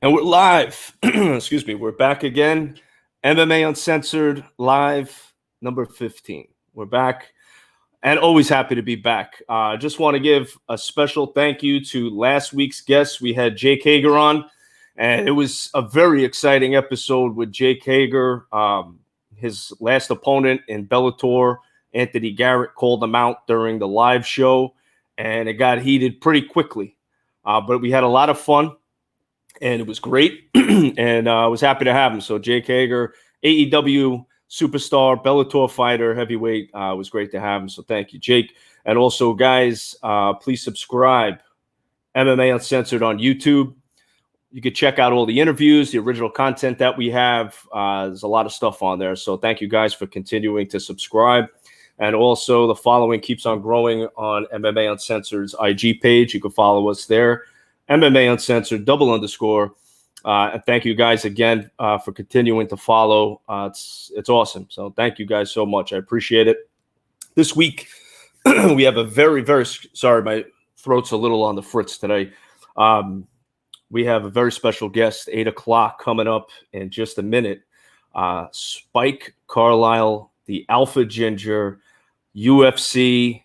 And we're live. Excuse me. We're back again. MMA Uncensored live number 15. We're back and always happy to be back. Just want to give a special thank you to last week's guest. We had Jake Hager on, and it was a very exciting episode with Jake Hager. His last opponent in Bellator, Anthony Garrett, called him out during the live show, and it got heated pretty quickly. But we had a lot of fun. And it was great, and I was happy to have him. So Jake Hager, AEW superstar, Bellator fighter, heavyweight, was great to have him. So thank you, Jake. And also, guys, please subscribe, MMA Uncensored on YouTube. You can check out all the interviews, the original content that we have. There's a lot of stuff on there. So thank you, guys, for continuing to subscribe. And also, the following keeps on growing on MMA Uncensored's IG page. You can follow us there. MMA Uncensored, _. And thank you guys again for continuing to follow. It's awesome. So thank you guys so much. I appreciate it. This week, we have a very, sorry, my throat's a little on the fritz today. We have a very special guest, 8 o'clock coming up in just a minute. Spike Carlyle, the Alpha Ginger, UFC.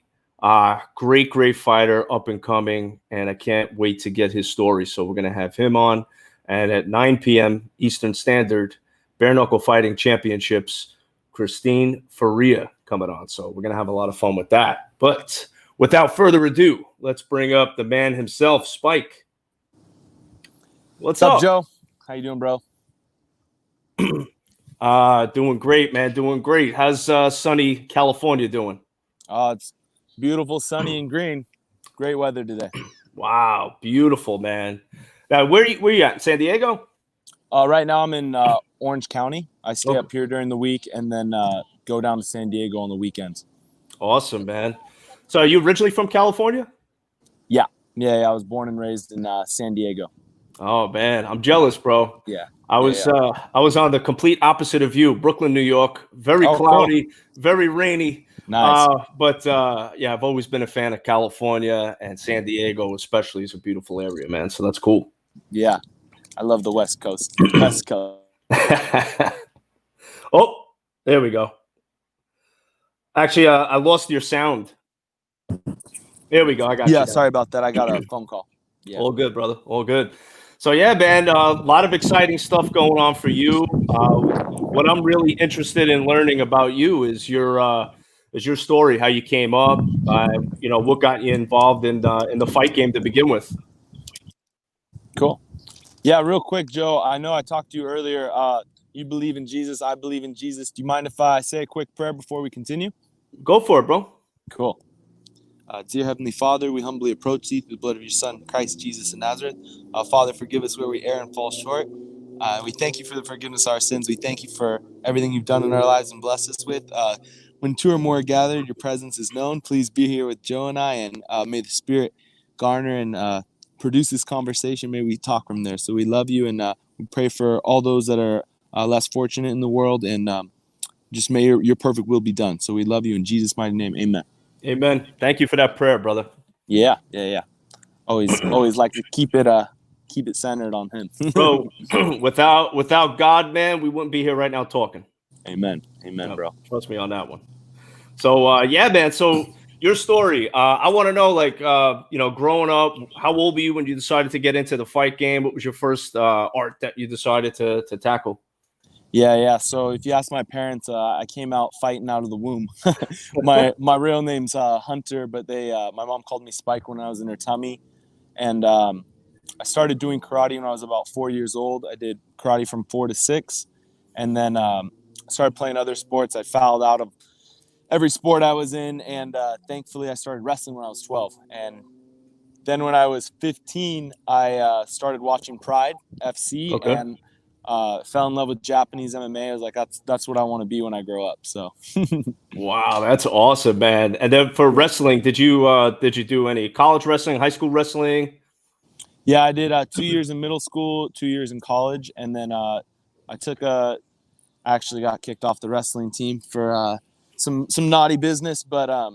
Great fighter, up and coming, and I can't wait to get his story. So we're going to have him on. And at 9 p.m. Eastern Standard, Bare Knuckle Fighting Championships, Christine Ferea coming on. So we're going to have a lot of fun with that. But without further ado, let's bring up the man himself, Spike. What's up, Joe? How you doing, bro? Doing great, man. Doing great. How's sunny California doing? It's beautiful, sunny, and green. Great weather today. Wow, beautiful, man. Now, where you at? San Diego? Right now I'm in Orange County. I stay up here during the week and then go down to San Diego on the weekends. Awesome, man. So are you originally from California? Yeah. I was born and raised in San Diego. Oh, man. I'm jealous, bro. Yeah. I was on the complete opposite of you, Brooklyn, New York. Very cloudy, cool. Very rainy. Nice. But I've always been a fan of California, and San Diego especially is a beautiful area, man. So that's cool. Yeah. I love the West Coast. West Coast. Oh, there we go. Actually, I lost your sound. There we go. I got you. Yeah, sorry about that. I got a phone call. Yeah. All good, brother. All good. So, yeah, man, a lot of exciting stuff going on for you. What I'm really interested in learning about you is your story, how you came up, what got you involved in the fight game to begin with. Cool. Yeah, real quick, Joe, I know I talked to you earlier. You believe in Jesus. I believe in Jesus. Do you mind if I say a quick prayer before we continue? Go for it, bro. Cool. Dear Heavenly Father, we humbly approach thee through the blood of your Son, Christ Jesus of Nazareth. Father, forgive us where we err and fall short. We thank you for the forgiveness of our sins. We thank you for everything you've done in our lives and blessed us with. When 2 or more are gathered, your presence is known. Please be here with Joe and I, and may the Spirit garner and produce this conversation. May we talk from there. So we love you, and we pray for all those that are less fortunate in the world, and just may your perfect will be done. So we love you in Jesus' mighty name. Amen. Amen. Thank you for that prayer, brother. Yeah. Always like to keep it centered on him. Bro, without God, man, we wouldn't be here right now talking. Amen, bro. Trust me on that one. So, yeah, man. So your story, I want to know, growing up, how old were you when you decided to get into the fight game? What was your first art that you decided to tackle? Yeah. So if you ask my parents, I came out fighting out of the womb. my real name's Hunter, but my mom called me Spike when I was in her tummy. And I started doing karate when I was about 4 years old. I did karate from 4 to 6. And then I started playing other sports. I fouled out of every sport I was in. And thankfully, I started wrestling when I was 12. And then when I was 15, I started watching Pride FC and fell in love with Japanese MMA. I was like, that's what I want to be when I grow up. So, wow, that's awesome, man. And then for wrestling, did you do any college wrestling, high school wrestling? Yeah, I did 2 years in middle school, 2 years in college, and then I actually got kicked off the wrestling team for some naughty business, but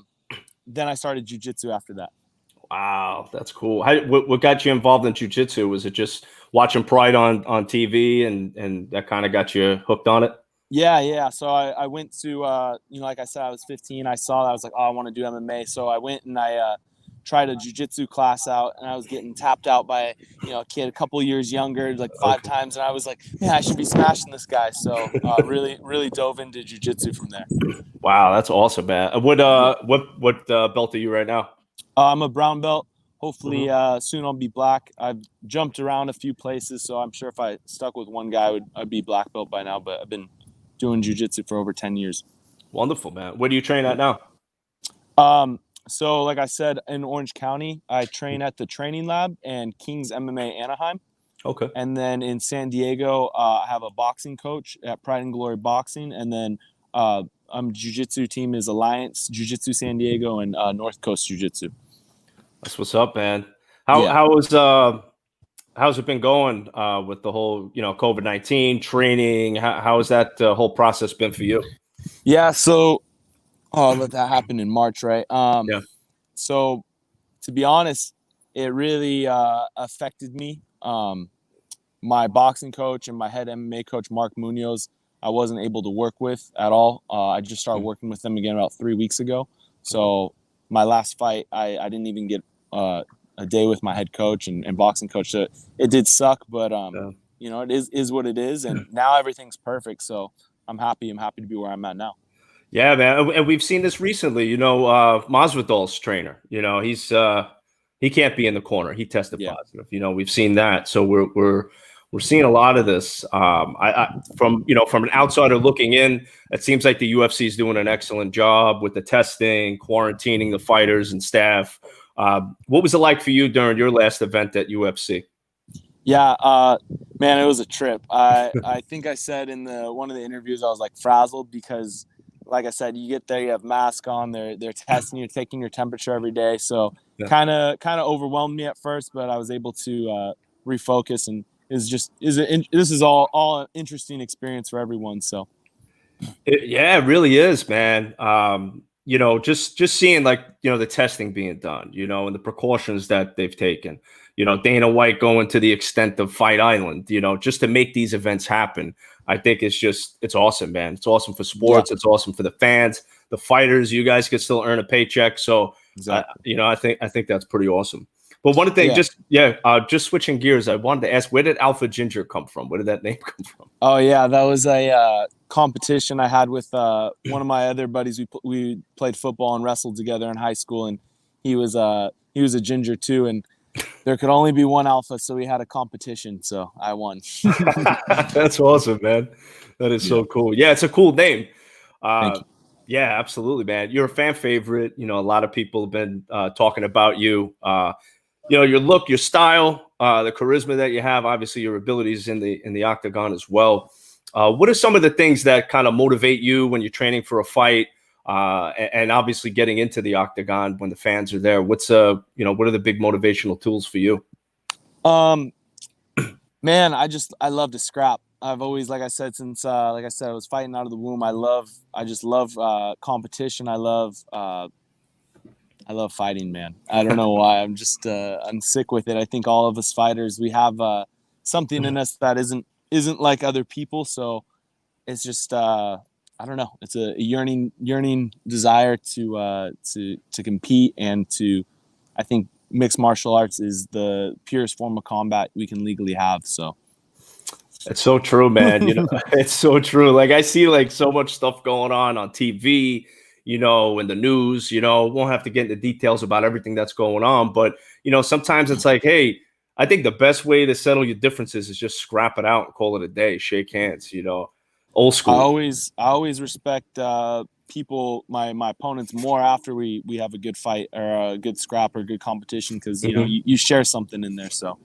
then I started jiu-jitsu after that. Wow, that's cool. What got you involved in jiu-jitsu? Was it just watching Pride on TV, and that kind of got you hooked on it? Yeah. So I went to, like I said, I was 15. I saw that. I was like, oh, I want to do MMA. So I went and I tried a jiu-jitsu class out, and I was getting tapped out by, a kid a couple years younger, like 5 times. And I was like, man, I should be smashing this guy. So really, really dove into jiu-jitsu from there. Wow, that's awesome, man. What belt are you right now? I'm a brown belt. Hopefully soon I'll be black. I've jumped around a few places, so I'm sure if I stuck with one guy, I'd be black belt by now. But I've been doing jiu-jitsu for over 10 years. Wonderful, man. Where do you train at now? So like I said, in Orange County, I train at the Training Lab and King's MMA Anaheim. Okay. And then in San Diego, I have a boxing coach at Pride and Glory Boxing. And then jiu-jitsu team is Alliance Jiu-Jitsu San Diego and North Coast Jiu-Jitsu. That's what's up, man. How's it been going with the whole, COVID-19 training? How has that whole process been for you? Yeah, so that happened in March, right? Yeah. So to be honest, it really affected me. My boxing coach and my head MMA coach, Mark Munoz, I wasn't able to work with at all. I just started working with them again about 3 weeks ago. So my last fight, I didn't even get a day with my head coach and boxing coach. So it did suck, but it is what it is, and now everything's perfect. So I'm happy. I'm happy to be where I'm at now. Yeah, man, and we've seen this recently. Masvidal's trainer. He can't be in the corner. He tested positive. We've seen that. So we're seeing a lot of this. From an outsider looking in, it seems like the UFC is doing an excellent job with the testing, quarantining the fighters and staff. What was it like for you during your last event at UFC? Yeah, man, it was a trip. I think I said in one of the interviews I was like frazzled because, like I said, you get there, you have mask on, they're testing you, taking your temperature every day. So kind of overwhelmed me at first, but I was able to refocus, and this is all an interesting experience for everyone. So it really is, man. Just seeing the testing being done, and the precautions that they've taken. Dana White going to the extent of Fight Island, just to make these events happen. I think it's awesome, man. It's awesome for sports. Yeah. It's awesome for the fans, the fighters. You guys can still earn a paycheck. So, exactly. I think that's pretty awesome. But one thing, just switching gears, I wanted to ask, where did Alpha Ginger come from? Where did that name come from? Oh yeah, that was a competition I had with one of my other buddies. We played football and wrestled together in high school, and he was a ginger too, and there could only be one alpha, so we had a competition. So I won. That's awesome, man. That is so cool. Yeah, it's a cool name. Thank you. Yeah, absolutely, man. You're a fan favorite. A lot of people have been talking about you. Your look, your style, the charisma that you have, obviously your abilities in the octagon as well. What are some of the things that kind of motivate you when you're training for a fight, and obviously getting into the octagon when the fans are there? What are the big motivational tools for you? Man, I love to scrap. I've always, like I said, I was fighting out of the womb. I just love competition. I love fighting, man. I don't know why. I'm just I'm sick with it. I think all of us fighters, we have something in us that isn't like other people. So it's just I don't know. It's a yearning desire to compete, and I think mixed martial arts is the purest form of combat we can legally have. So it's so true, man. It's so true. Like, I see so much stuff going on TV, in the news. Won't have to get into details about everything that's going on, but sometimes it's like, hey, I think the best way to settle your differences is just scrap it out and call it a day, shake hands, old school. I always respect people, my opponents, more after we have a good fight or a good scrap or good competition, because you share something in there. So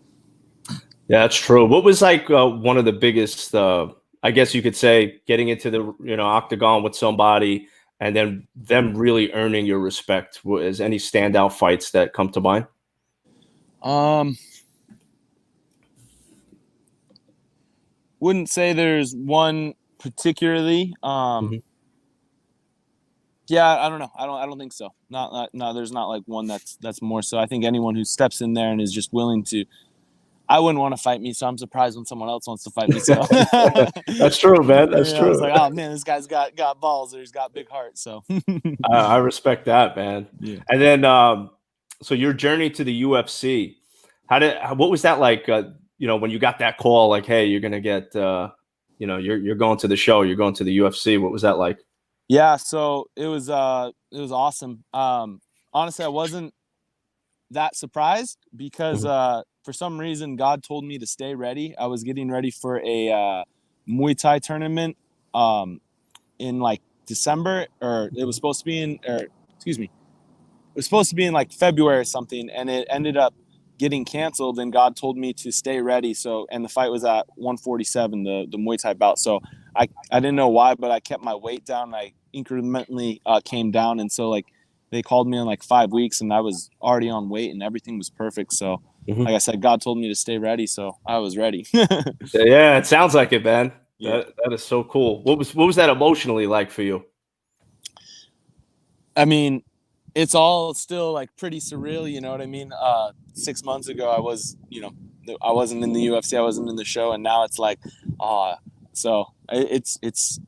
yeah, that's true. What was one of the biggest, I guess you could say, getting into the octagon with somebody and then them really earning your respect? Is any standout fights that come to mind? Wouldn't say there's one particularly. Yeah, I don't know. I don't think so. No, there's not like one that's more so. I think anyone who steps in there and is just willing to I wouldn't want to fight me, so I'm surprised when someone else wants to fight me. So That's true, man. That's I true. was like, oh man, this guy's got balls, or he's got big heart. So I respect that, man. yeah. And then, so your journey to the UFC, what was that like? When you got that call, like, hey, you're gonna get, you're going to the show, you're going to the UFC. What was that like? Yeah, so it was awesome. Honestly, I wasn't that surprised because for some reason God told me to stay ready. I was getting ready for a Muay Thai tournament in like December, or it was supposed to be it was supposed to be in like February or something, and it ended up getting canceled, and God told me to stay ready. So, and the fight was at 147, the Muay Thai bout. So I didn't know why, but I kept my weight down. I incrementally came down, and so like they called me in like 5 weeks, and I was already on weight, and everything was perfect. So, like I said, God told me to stay ready, so I was ready. Yeah, it sounds like it, man. Yeah. That is so cool. What was that emotionally like for you? I mean, it's all still like pretty surreal, you know what I mean? 6 months ago, I wasn't in the UFC, I wasn't in the show, and now it's like, so it's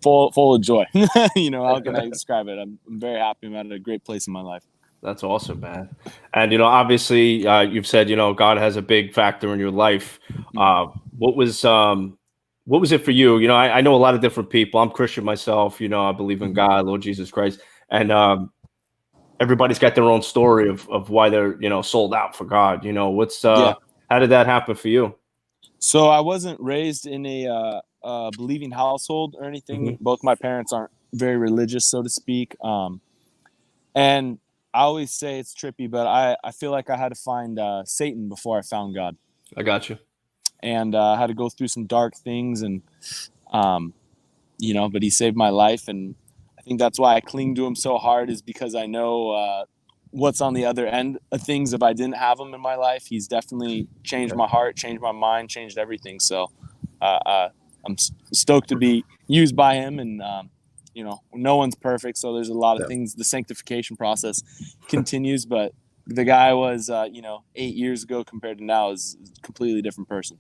full of joy. How can I describe it? I'm very happy. I'm at a great place in my life. That's awesome, man. And obviously, you've said God has a big factor in your life. What was it for you? I know a lot of different people. I'm Christian myself. I believe in God, Lord Jesus Christ, and everybody's got their own story of why they're sold out for God. How did that happen for you? So I wasn't raised in a believing household or anything. Both my parents aren't very religious, so to speak. And I always say it's trippy, but I feel like I had to find Satan before I found God. I got you. And I had to go through some dark things, and but he saved my life, and I think that's why I cling to him so hard, is because I know what's on the other end of things. If I didn't have him in my life, he's definitely changed my heart, changed my mind, changed everything. So I'm stoked to be used by him, and no one's perfect, so there's a lot of things. The sanctification process continues, but the guy was 8 years ago compared to now is a completely different person.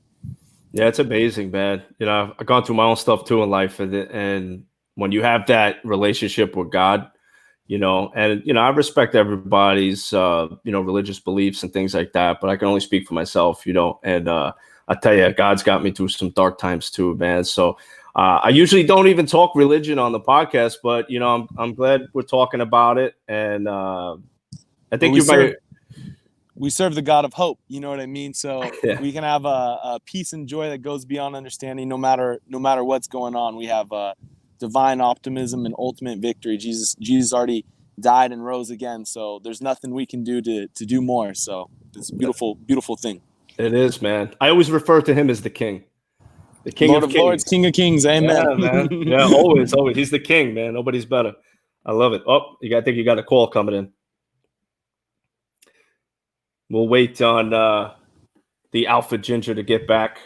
Yeah, it's amazing, man. I've gone through my own stuff too in life, and when you have that relationship with God, I respect everybody's religious beliefs and things like that, but I can only speak for myself, and I tell you, God's got me through some dark times too, man. So I usually don't even talk religion on the podcast, but I'm glad we're talking about it, and I think we serve the God of hope. You know what I mean? So yeah. we can have a peace and joy that goes beyond understanding. No matter what's going on, we have divine optimism and ultimate victory. Jesus already died and rose again. So there's nothing we can do to do more. So it's a beautiful thing. It is, man. I always refer to him as the King. The King Lord of Kings. Lords, King of Kings. Amen. Yeah, man. Yeah, always. He's the king, man. Nobody's better. I love it. Oh, I think you got a call coming in. We'll wait on the Alpha Ginger to get back.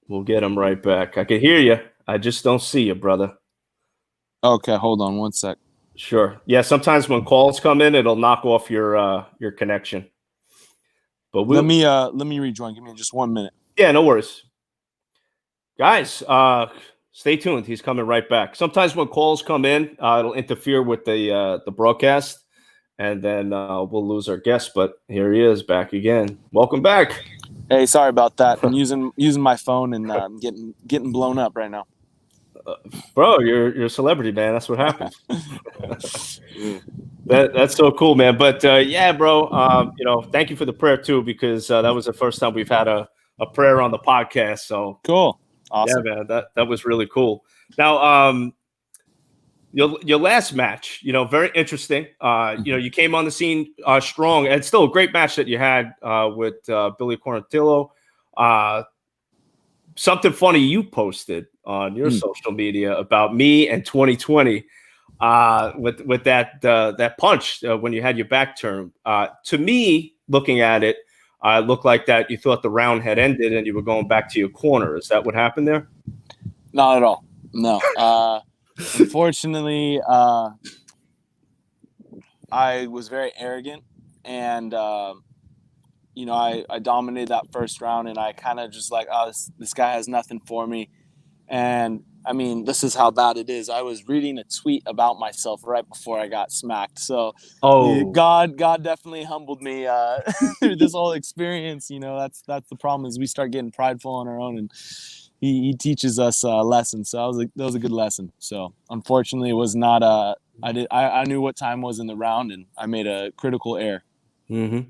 We'll get him right back. I can hear you. I just don't see you, brother. Okay, hold on one sec. Sure. Yeah, sometimes when calls come in, it'll knock off your connection. But let me rejoin. Give me just 1 minute. Yeah, no worries. Guys, stay tuned. He's coming right back. Sometimes when calls come in, it'll interfere with the broadcast, and then we'll lose our guest. But here he is back again. Welcome back. Hey, sorry about that. I'm using my phone and getting blown up right now. Bro, you're a celebrity, man. That's what happens. That's so cool, man. But yeah, bro. Thank you for the prayer too, because that was the first time we've had a prayer on the podcast. So cool. Awesome. Yeah, man. That was really cool. Now, your last match, very interesting. You came on the scene strong, and still a great match that you had with Billy Quarantillo. Something funny you posted on your social media about me and 2020 with that punch when you had your back turned. To me, looking at it, it looked like that you thought the round had ended and you were going back to your corner. Is that what happened there? Not at all. No. Unfortunately, I was very arrogant and I dominated that first round, and I kind of just like, oh, this guy has nothing for me. And I mean, this is how bad it is. I was reading a tweet about myself right before I got smacked. So God definitely humbled me through this whole experience. That's the problem, is we start getting prideful on our own, and he teaches us lessons. So that was a good lesson. So unfortunately, it was not I knew what time was in the round, and I made a critical error. Mm-hmm.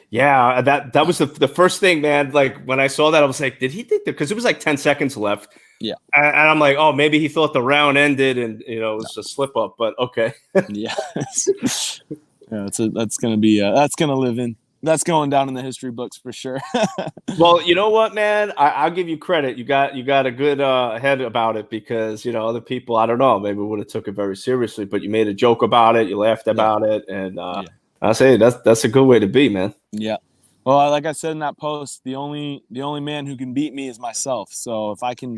Yeah, that was the first thing, man. Like when I saw that, I was like, did he think that? Because it was like 10 seconds left. Yeah. And I'm like, oh, maybe he thought the round ended and, it was a slip up, but okay. Yeah. That's going to be, that's going to live in. That's going down in the history books for sure. Well, you know what, man? I'll give you credit. You got a good head about it, because, other people, I don't know, maybe would have took it very seriously, but you made a joke about it. You laughed about it. And I say that's a good way to be, man. Yeah. Well, like I said in that post, the only man who can beat me is myself. So if I can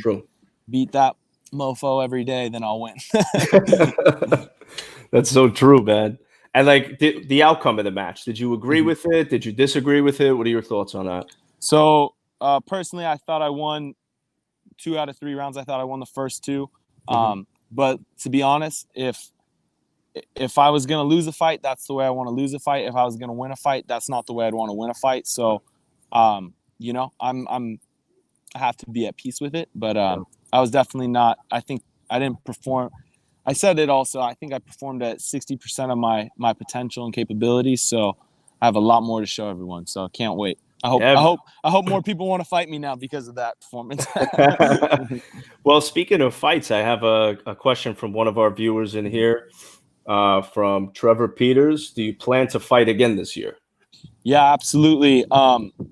beat that mofo every day, then I'll win. That's so true, man. And like the outcome of the match, did you agree with it? Did you disagree with it? What are your thoughts on that? So personally, I thought I won 2 out of 3 rounds. I thought I won the first 2. But to be honest, if I was going to lose a fight, that's the way I want to lose a fight. If I was going to win a fight, that's not the way I'd want to win a fight. So, I have to be at peace with it. But I was definitely not. I think I didn't perform. I said it also. I think I performed at 60% of my potential and capabilities. So I have a lot more to show everyone. So I can't wait. I hope more people want to fight me now because of that performance. Well, speaking of fights, I have a question from one of our viewers in here. From Trevor Peters. Do you plan to fight again this year? Yeah, absolutely.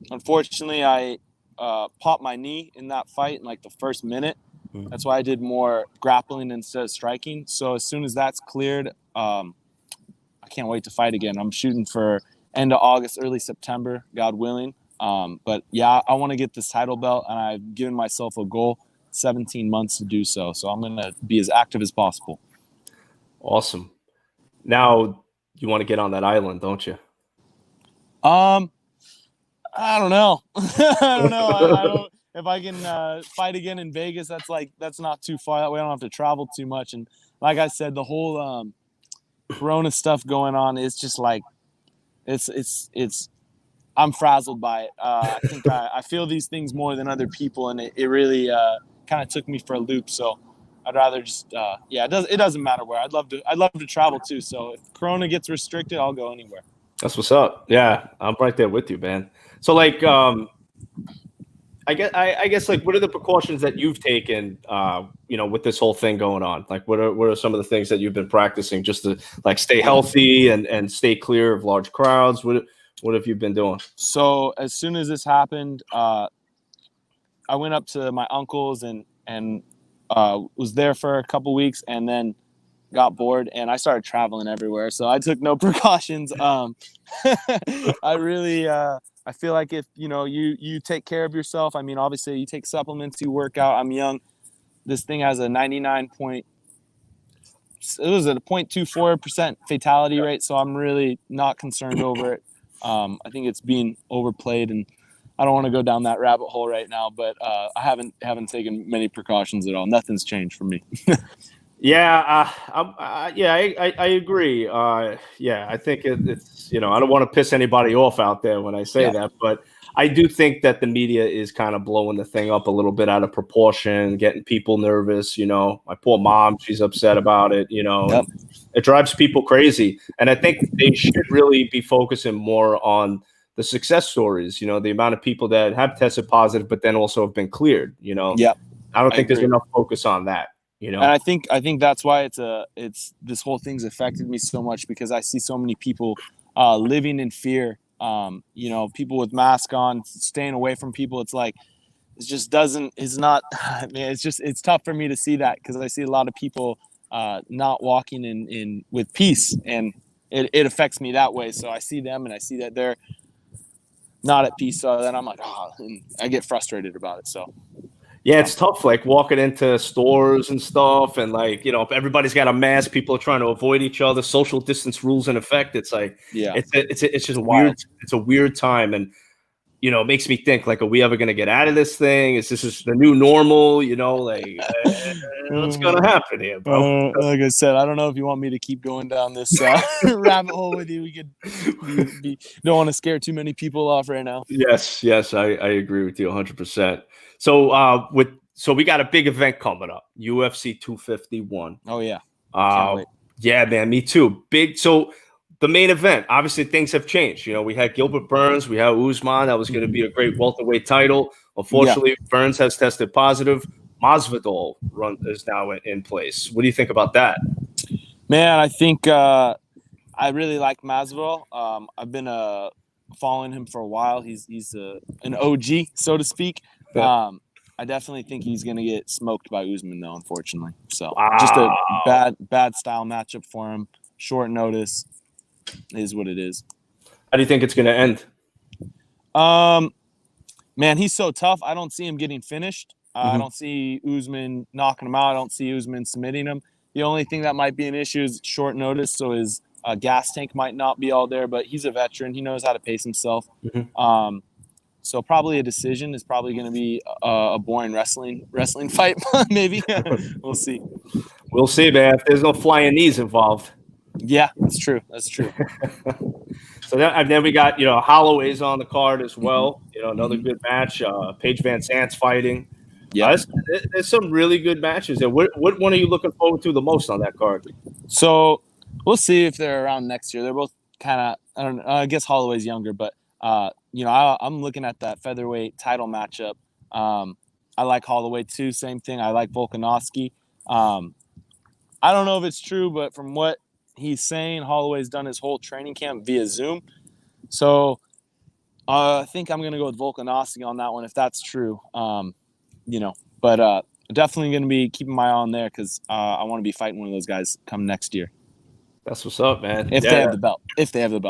Unfortunately, I popped my knee in that fight in like the first minute. That's why I did more grappling instead of striking. So as soon as that's cleared, I can't wait to fight again. I'm shooting for end of August, early September, God willing. But yeah, I want to get this title belt, and I've given myself a goal, 17 months to do so. So I'm going to be as active as possible. Awesome. Now you want to get on that island, don't you? I don't know. I don't know. I don't. If I can fight again in Vegas, that's not too far. That way I don't have to travel too much. And like I said, the whole Corona stuff going on is just like it's. I'm frazzled by it. I think I feel these things more than other people, and it really kind of took me for a loop. So I'd rather just it doesn't matter where. I'd love to travel too. So if Corona gets restricted, I'll go anywhere. That's what's up. Yeah, I'm right there with you, man. So like I guess like what are the precautions that you've taken with this whole thing going on? Like what are some of the things that you've been practicing just to like stay healthy and stay clear of large crowds? What have you been doing? So as soon as this happened, I went up to my uncle's and was there for a couple weeks, and then got bored and I started traveling everywhere. So I took no precautions. I really, I feel like if, you take care of yourself, I mean, obviously you take supplements, you work out. I'm young. This thing has a 0.24% fatality rate. So I'm really not concerned over it. I think it's being overplayed, and I don't want to go down that rabbit hole right now, but I haven't taken many precautions at all. Nothing's changed for me. Yeah, I agree. I think it's I don't want to piss anybody off out there when I say that, but I do think that the media is kind of blowing the thing up a little bit out of proportion, getting people nervous. My poor mom, she's upset about it. Yep. It drives people crazy, and I think they should really be focusing more on the success stories. The amount of people that have tested positive, but then also have been cleared. Yep. I don't think there's enough focus on that. And I think that's why it's this whole thing's affected me so much, because I see so many people living in fear. People with masks on, staying away from people. It's like it's tough for me to see that, because I see a lot of people not walking in with peace, and it affects me that way. So I see them and I see that they're not at peace. So then I'm like, and I get frustrated about it. So. Yeah, it's tough, like walking into stores and stuff, and like, you know, if everybody's got a mask, people are trying to avoid each other, social distance rules in effect. It's like, Yeah, it's just wild. weird. It's a weird time, and you know, it makes me think like, are we ever gonna get out of this thing? Is this just the new normal? You know, like what's gonna happen here, bro? Like I said, I don't know if you want me to keep going down this rabbit hole with you. We could don't want to scare too many people off right now. Yes, I agree with you 100%. So we got a big event coming up, UFC 251. Oh yeah, can't wait. Yeah, man, me too. Big. So the main event, obviously things have changed. You know, we had Gilbert Burns, we had Usman. That was going to be a great welterweight title. Unfortunately, Burns has tested positive. Masvidal is now in place. What do you think about that? Man, I think I really like Masvidal. I've been following him for a while. He's an OG, so to speak. Yeah. I definitely think he's going to get smoked by Usman, though, unfortunately. So Wow. just a bad style matchup for him. Short notice is what it is. How do you think it's going to end? Man, he's so tough. I don't see him getting finished. I don't see Usman knocking him out. I don't see Usman submitting him. The only thing that might be an issue is short notice, so his gas tank might not be all there, but he's a veteran. He knows how to pace himself. So probably a decision is probably going to be a boring wrestling fight, maybe. We'll see. We'll see, man. If there's no flying knees involved. Yeah, that's true. So then we got, you know, Holloway's on the card as well. You know, another good match. Paige Van Zandt's fighting. Yeah, there's some really good matches there. What one are you looking forward to the most on that card? So we'll see if they're around next year. They're both kind of, I don't know, I guess Holloway's younger, but you know, I'm looking at that featherweight title matchup. I like Holloway too. Same thing. I like Volkanovski. I don't know if it's true, but from what he's saying, Holloway's done his whole training camp via Zoom. So I think I'm going to go with Volkanovski on that one if that's true. You know, but definitely going to be keeping my eye on there because I want to be fighting one of those guys come next year. That's what's up, man. If they have the belt.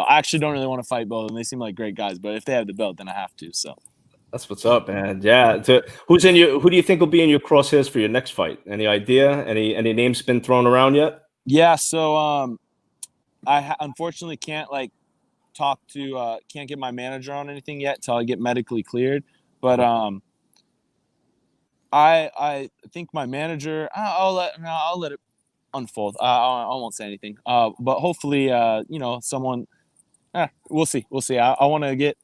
I actually don't really want to fight both of them. They seem like great guys, but if they have the belt, then I have to. So that's what's up, man. Yeah. Who do you think will be in your crosshairs for your next fight? Any idea? Any names been thrown around yet? Yeah. So I unfortunately can't can't get my manager on anything yet until I get medically cleared. But I think my manager. I'll let it unfold. I won't say anything. But hopefully, you know, someone. We'll see. I want to get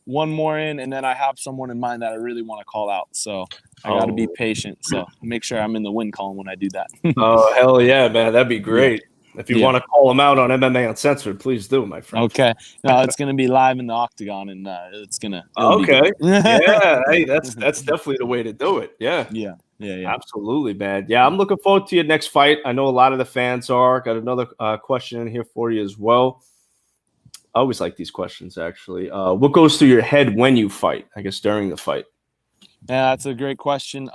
one more in, and then I have someone in mind that I really want to call out. So I got to be patient. So make sure I'm in the win column when I do that. Oh, hell yeah, man. That'd be great. Yeah. If you want to call them out on MMA Uncensored, please do, my friend. Okay. No, it's going to be live in the octagon, and it's going to. Okay. Yeah. Hey, that's definitely the way to do it. Yeah. Yeah. Absolutely, man. Yeah, I'm looking forward to your next fight. I know a lot of the fans are. Got another question in here for you as well. I always like these questions, actually. What goes through your head when you fight? I guess during the fight. Yeah, that's a great question.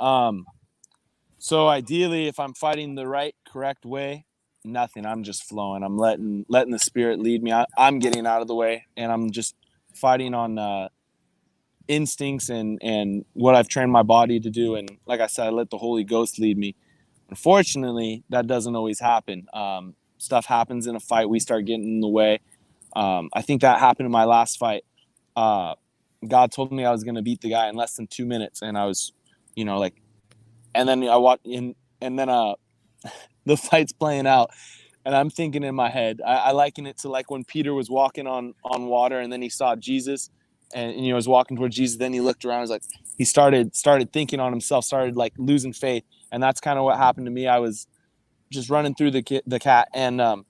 So ideally, if I'm fighting the correct way, nothing. I'm just flowing. I'm letting the spirit lead me. I'm getting out of the way, and I'm just fighting on instincts and what I've trained my body to do. And like I said, I let the Holy Ghost lead me. Unfortunately, that doesn't always happen. Stuff happens in a fight. We start getting in the way. I think that happened in my last fight. God told me I was going to beat the guy in less than 2 minutes. And I was, you know, like, and then I watched and then the fight's playing out. And I'm thinking in my head, I liken it to like when Peter was walking on water and then he saw Jesus and you know, was walking toward Jesus. Then he looked around. He started thinking on himself, started like losing faith. And that's kind of what happened to me. I was just running through the cat and,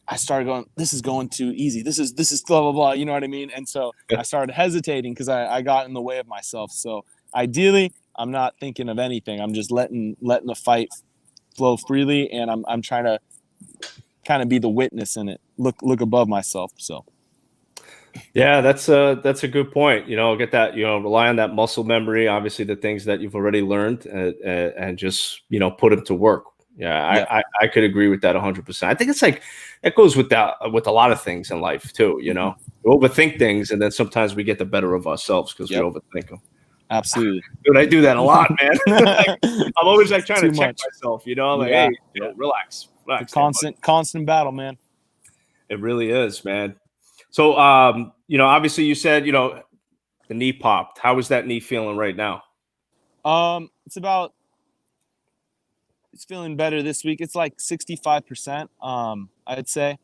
I started going, this is going too easy. This is blah, blah, blah. You know what I mean? And so I started hesitating because I got in the way of myself. So ideally, I'm not thinking of anything. I'm just letting the fight flow freely. And I'm trying to kind of be the witness in it, look above myself. So. Yeah, that's a good point. You know, get that, you know, rely on that muscle memory, obviously the things that you've already learned and just, you know, put them to work. Yeah, I could agree with that 100%. I think it's like it goes with a lot of things in life too. You know, we overthink things, and then sometimes we get the better of ourselves because we overthink them. Absolutely. Dude, I do that a lot, man. Like, I'm always like trying Too to check much. myself, you know? I'm like, Yeah, hey, relax. The constant battle, man. It really is, man. So, obviously you said, the knee popped. How is that knee feeling right now? It's feeling better this week. It's like 65%. I'd say.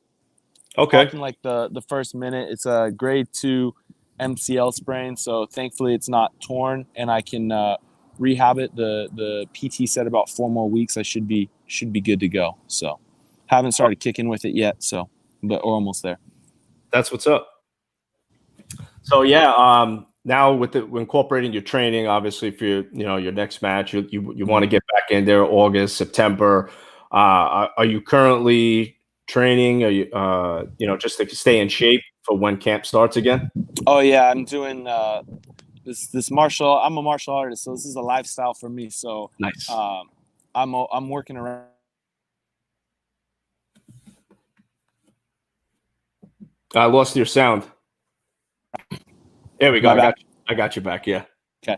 Okay. Talking like the first minute, it's a grade 2 MCL sprain. So thankfully it's not torn, and I can rehab it. The PT said about 4 more weeks I should be good to go. So haven't started kicking with it yet. So, but we're almost there. That's what's up. So yeah, now with incorporating your training, obviously for your next match, you want to get back in there August, September. Are you currently training? Are you just to stay in shape for when camp starts again? Oh yeah, I'm doing this martial. I'm a martial artist, so this is a lifestyle for me. So Nice. I'm working around. I lost your sound. There we go. I got you back. Yeah. Okay.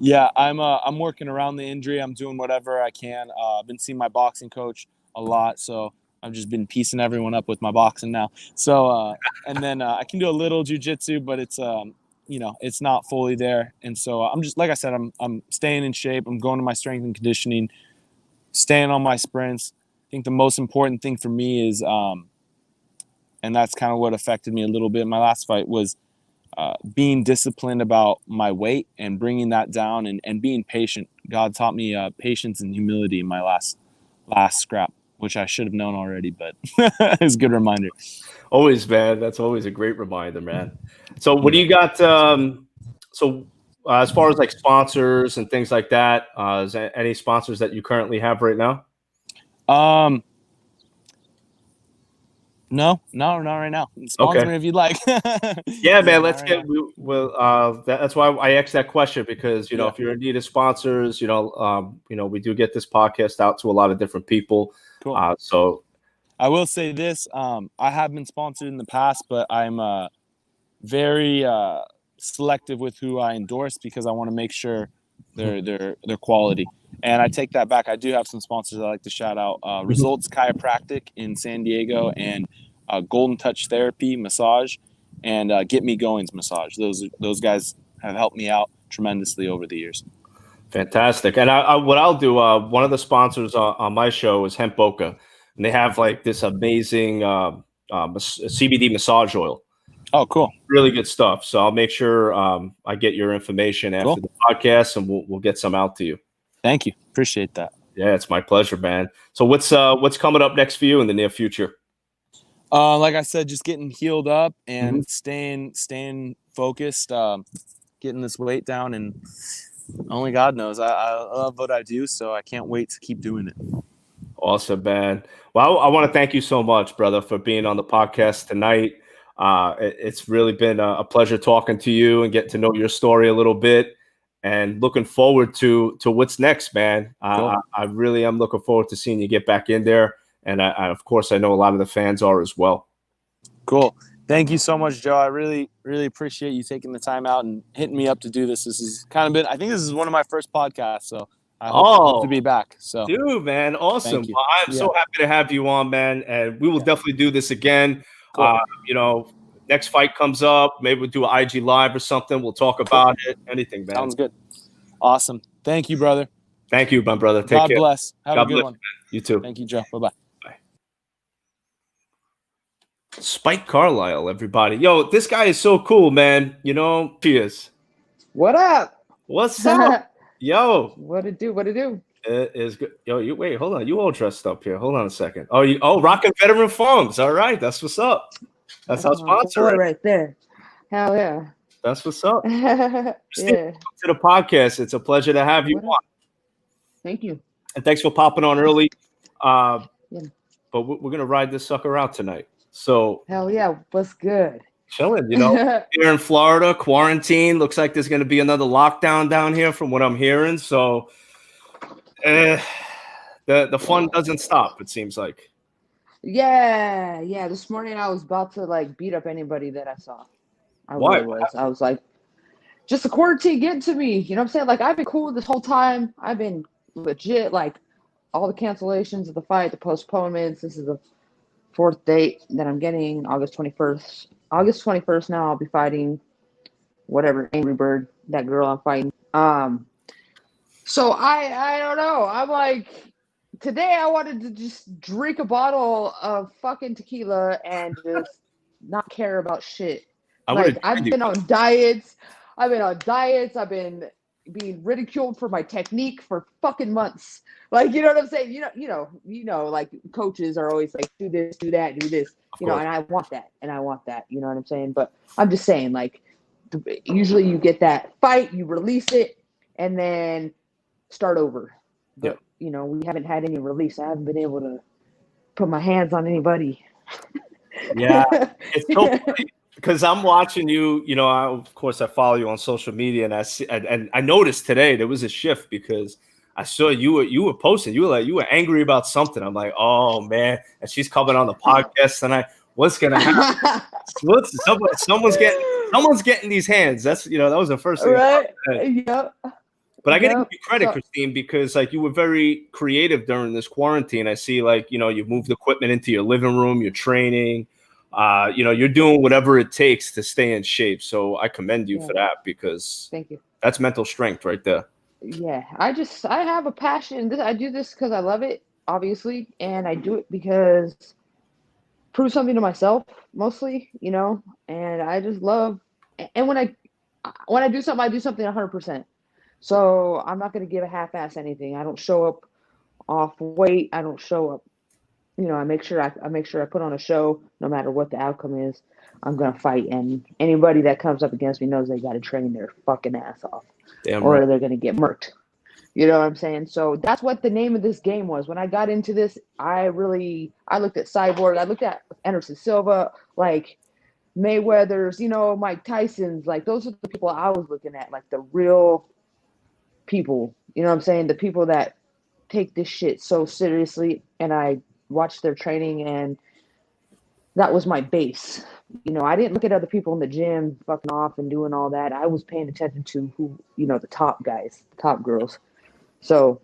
Yeah, I'm working around the injury. I'm doing whatever I can. I've been seeing my boxing coach a lot, so I've just been piecing everyone up with my boxing now. So and then I can do a little jujitsu, but it's it's not fully there. And so I'm just, like I said, I'm staying in shape. I'm going to my strength and conditioning, staying on my sprints. I think the most important thing for me is, and that's kind of what affected me a little bit in my last fight, was being disciplined about my weight and bringing that down, and being patient. God taught me patience and humility in my last scrap, which I should have known already, but it's a good reminder. Always, man. That's always a great reminder, man. So what do you got? As far as like sponsors and things like that, is there any sponsors that you currently have right now? No, not right now. Sponsor me if you'd like. Yeah, man. Let's get. That's why I asked that question, because if you're in need of sponsors, we do get this podcast out to a lot of different people. Cool. So I will say this: I have been sponsored in the past, but I'm very selective with who I endorse, because I want to make sure they're quality. And I take that back. I do have some sponsors I like to shout out: Results Chiropractic in San Diego, and Golden Touch Therapy Massage, and Get Me Goings Massage. Those guys have helped me out tremendously over the years. fantastic. And what I'll do, one of the sponsors on my show is Hemp Boca, and they have like this amazing CBD massage oil. Oh, cool. Really good stuff. So I'll make sure I get your information after the podcast, and we'll get some out to you. Thank you. Appreciate that. Yeah, it's my pleasure, man. So what's coming up next for you in the near future? Like I said, just getting healed up and staying focused, getting this weight down, and only God knows. I love what I do, so I can't wait to keep doing it. Awesome, man. Well, I want to thank you so much, brother, for being on the podcast tonight. It's really been a pleasure talking to you and get to know your story a little bit, and looking forward to what's next, man. Cool. I really am looking forward to seeing you get back in there. And of course, I know a lot of the fans are as well. Cool. Thank you so much, Joe. I really, really appreciate you taking the time out and hitting me up to do this. This has kind of been, I think this is one of my first podcasts, so I hope to be back. So, dude, man, awesome. You. Well, I'm so happy to have you on, man. And we will definitely do this again. Cool. Next fight comes up, maybe we'll do an IG live or something. We'll talk about it. Anything, man. Sounds good. Awesome. Thank you, brother. Thank you, my brother. Take care. God bless. Have a good one. You too. Thank you, Joe. Bye-bye. Spike Carlyle, everybody. Yo, this guy is so cool, man. Cheers. What up? What's up? Yo. What it do? It is good. Yo, wait, hold on. You all dressed up here. Hold on a second. Rockin' Veteran Farms. All right, that's what's up. That's our sponsor right there. Hell yeah. That's what's up. Yeah. To the podcast. It's a pleasure to have you on. Thank you. And thanks for popping on early. But we're gonna ride this sucker out tonight. So hell yeah, what's good? Chilling, here in Florida, quarantine. Looks like there's gonna be another lockdown down here from what I'm hearing. So the fun doesn't stop, it seems like. Yeah. This morning I was about to beat up anybody that I saw. Why? I was like, just the quarantine getting to me. You know what I'm saying? Like, I've been cool this whole time. I've been legit, like, all the cancellations of the fight, the postponements. This is the fourth date that I'm getting, August 21st. August 21st now I'll be fighting whatever, Angry Bird, that girl I'm fighting. So I don't know. I'm like, today I wanted to just drink a bottle of fucking tequila and just not care about shit. I would Like, agree I've with you. been on diets. I've been on diets. I've been being ridiculed for my technique for fucking months. Like, you know what I'm saying? Like, coaches are always like, do this, do that, do this. Of You know, course. and I want that, and I want that. You know what I'm saying? But I'm just saying, like, usually you get that fight, you release it, and then start over. But you know, we haven't had any release. I haven't been able to put my hands on anybody. Yeah, it's so funny because I'm watching you. You know, of course, I follow you on social media, and I see, and I noticed today there was a shift because I saw you were posting. You were angry about something. I'm like, oh man, and she's coming on the podcast tonight. What's gonna happen? Someone's getting these hands. That's that was the first thing. Right? Yep. But I got to give Yep. you credit, So, Christine, because like you were very creative during this quarantine. I see like, you moved equipment into your living room, you're training, you're doing whatever it takes to stay in shape. So I commend you yeah. for that because Thank you. that's mental strength right there. Yeah, I have a passion. I do this because I love it, obviously, and I do it because prove something to myself mostly, and I just love. And when I do something, I do something 100%. So I'm not going to give a half-ass anything. I don't show up off weight. I don't show up. I make sure I put on a show no matter what the outcome is. I'm gonna fight, and anybody that comes up against me knows they got to train their fucking ass off, Damn or right. they're gonna get murked. You know what I'm saying? So that's what the name of this game was. When I got into this, I looked at Cyborg, I looked at Anderson Silva, like Mayweather's, Mike Tyson's, like those are the people I was looking at, like the real people. You know what I'm saying? The people that take this shit so seriously, and I watched their training, and that was my base. I didn't look at other people in the gym fucking off and doing all that. I was paying attention to who, the top guys, the top girls. So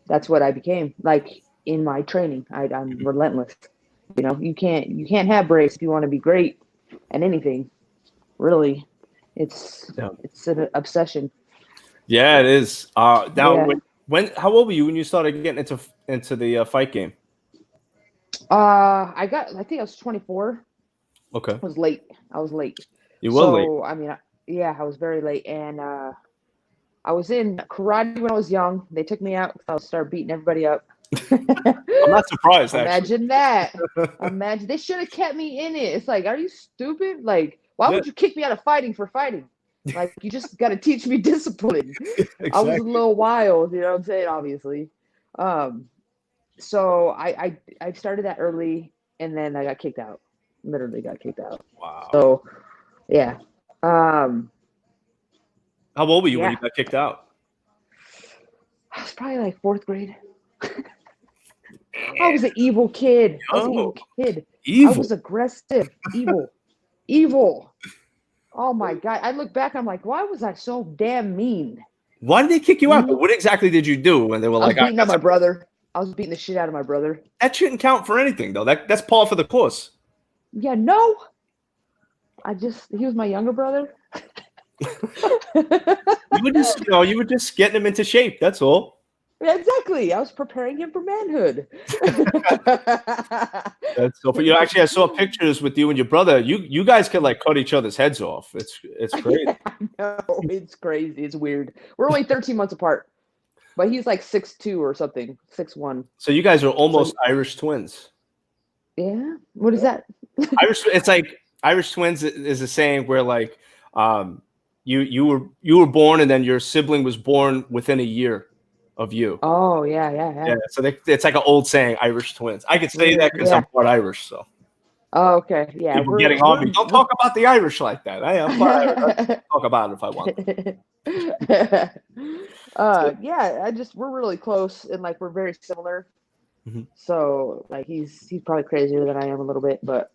that's what I became like in my training. I'm relentless. You can't have breaks if you want to be great at anything. Really, it's Yeah. it's an obsession. Yeah, it is. Now, Yeah. how old were you when you started getting into the fight game? I think I was 24. Okay, I was late. you were late. So I mean, yeah, I was very late, and I was in karate when I was young. They took me out because I was started beating everybody up. I'm not surprised. Imagine that. Imagine they should have kept me in it. It's like, are you stupid? Like, why would you kick me out of fighting for fighting? Like, you just got to teach me discipline. Exactly. I was a little wild, you know what I'm saying? Obviously. So I started that early, and then I got kicked out. Literally got kicked out. Wow. So yeah. How old were you when you got kicked out? I was probably like fourth grade. I was an evil kid. Evil. I was aggressive. Evil. Oh my God. I look back, I'm like, why was I so damn mean? Why did they kick you out? What exactly did you do when they were like, I was beating up my brother. I was beating the shit out of my brother. That shouldn't count for anything, though. That's par for the course. Yeah, no. He was my younger brother. You were just getting him into shape. That's all. Exactly. I was preparing him for manhood. That's so. But actually, I saw pictures with you and your brother. You guys could like cut each other's heads off. It's crazy. Yeah, I know. It's crazy. It's weird. We're only 13 months apart, but he's like 6'2" or something, 6'1". So you guys are almost Irish twins. Yeah. What is that? It's like Irish twins is a saying where like you were born and then your sibling was born within a year of you. Oh yeah. So it's like an old saying, Irish twins. I could say that because I'm part Irish. So. Oh, okay. Yeah. People getting on me. Don't talk about the Irish like that. I'm I'll talk about it if I want. We're really close, and like we're very similar. Mm-hmm. So like he's probably crazier than I am a little bit, but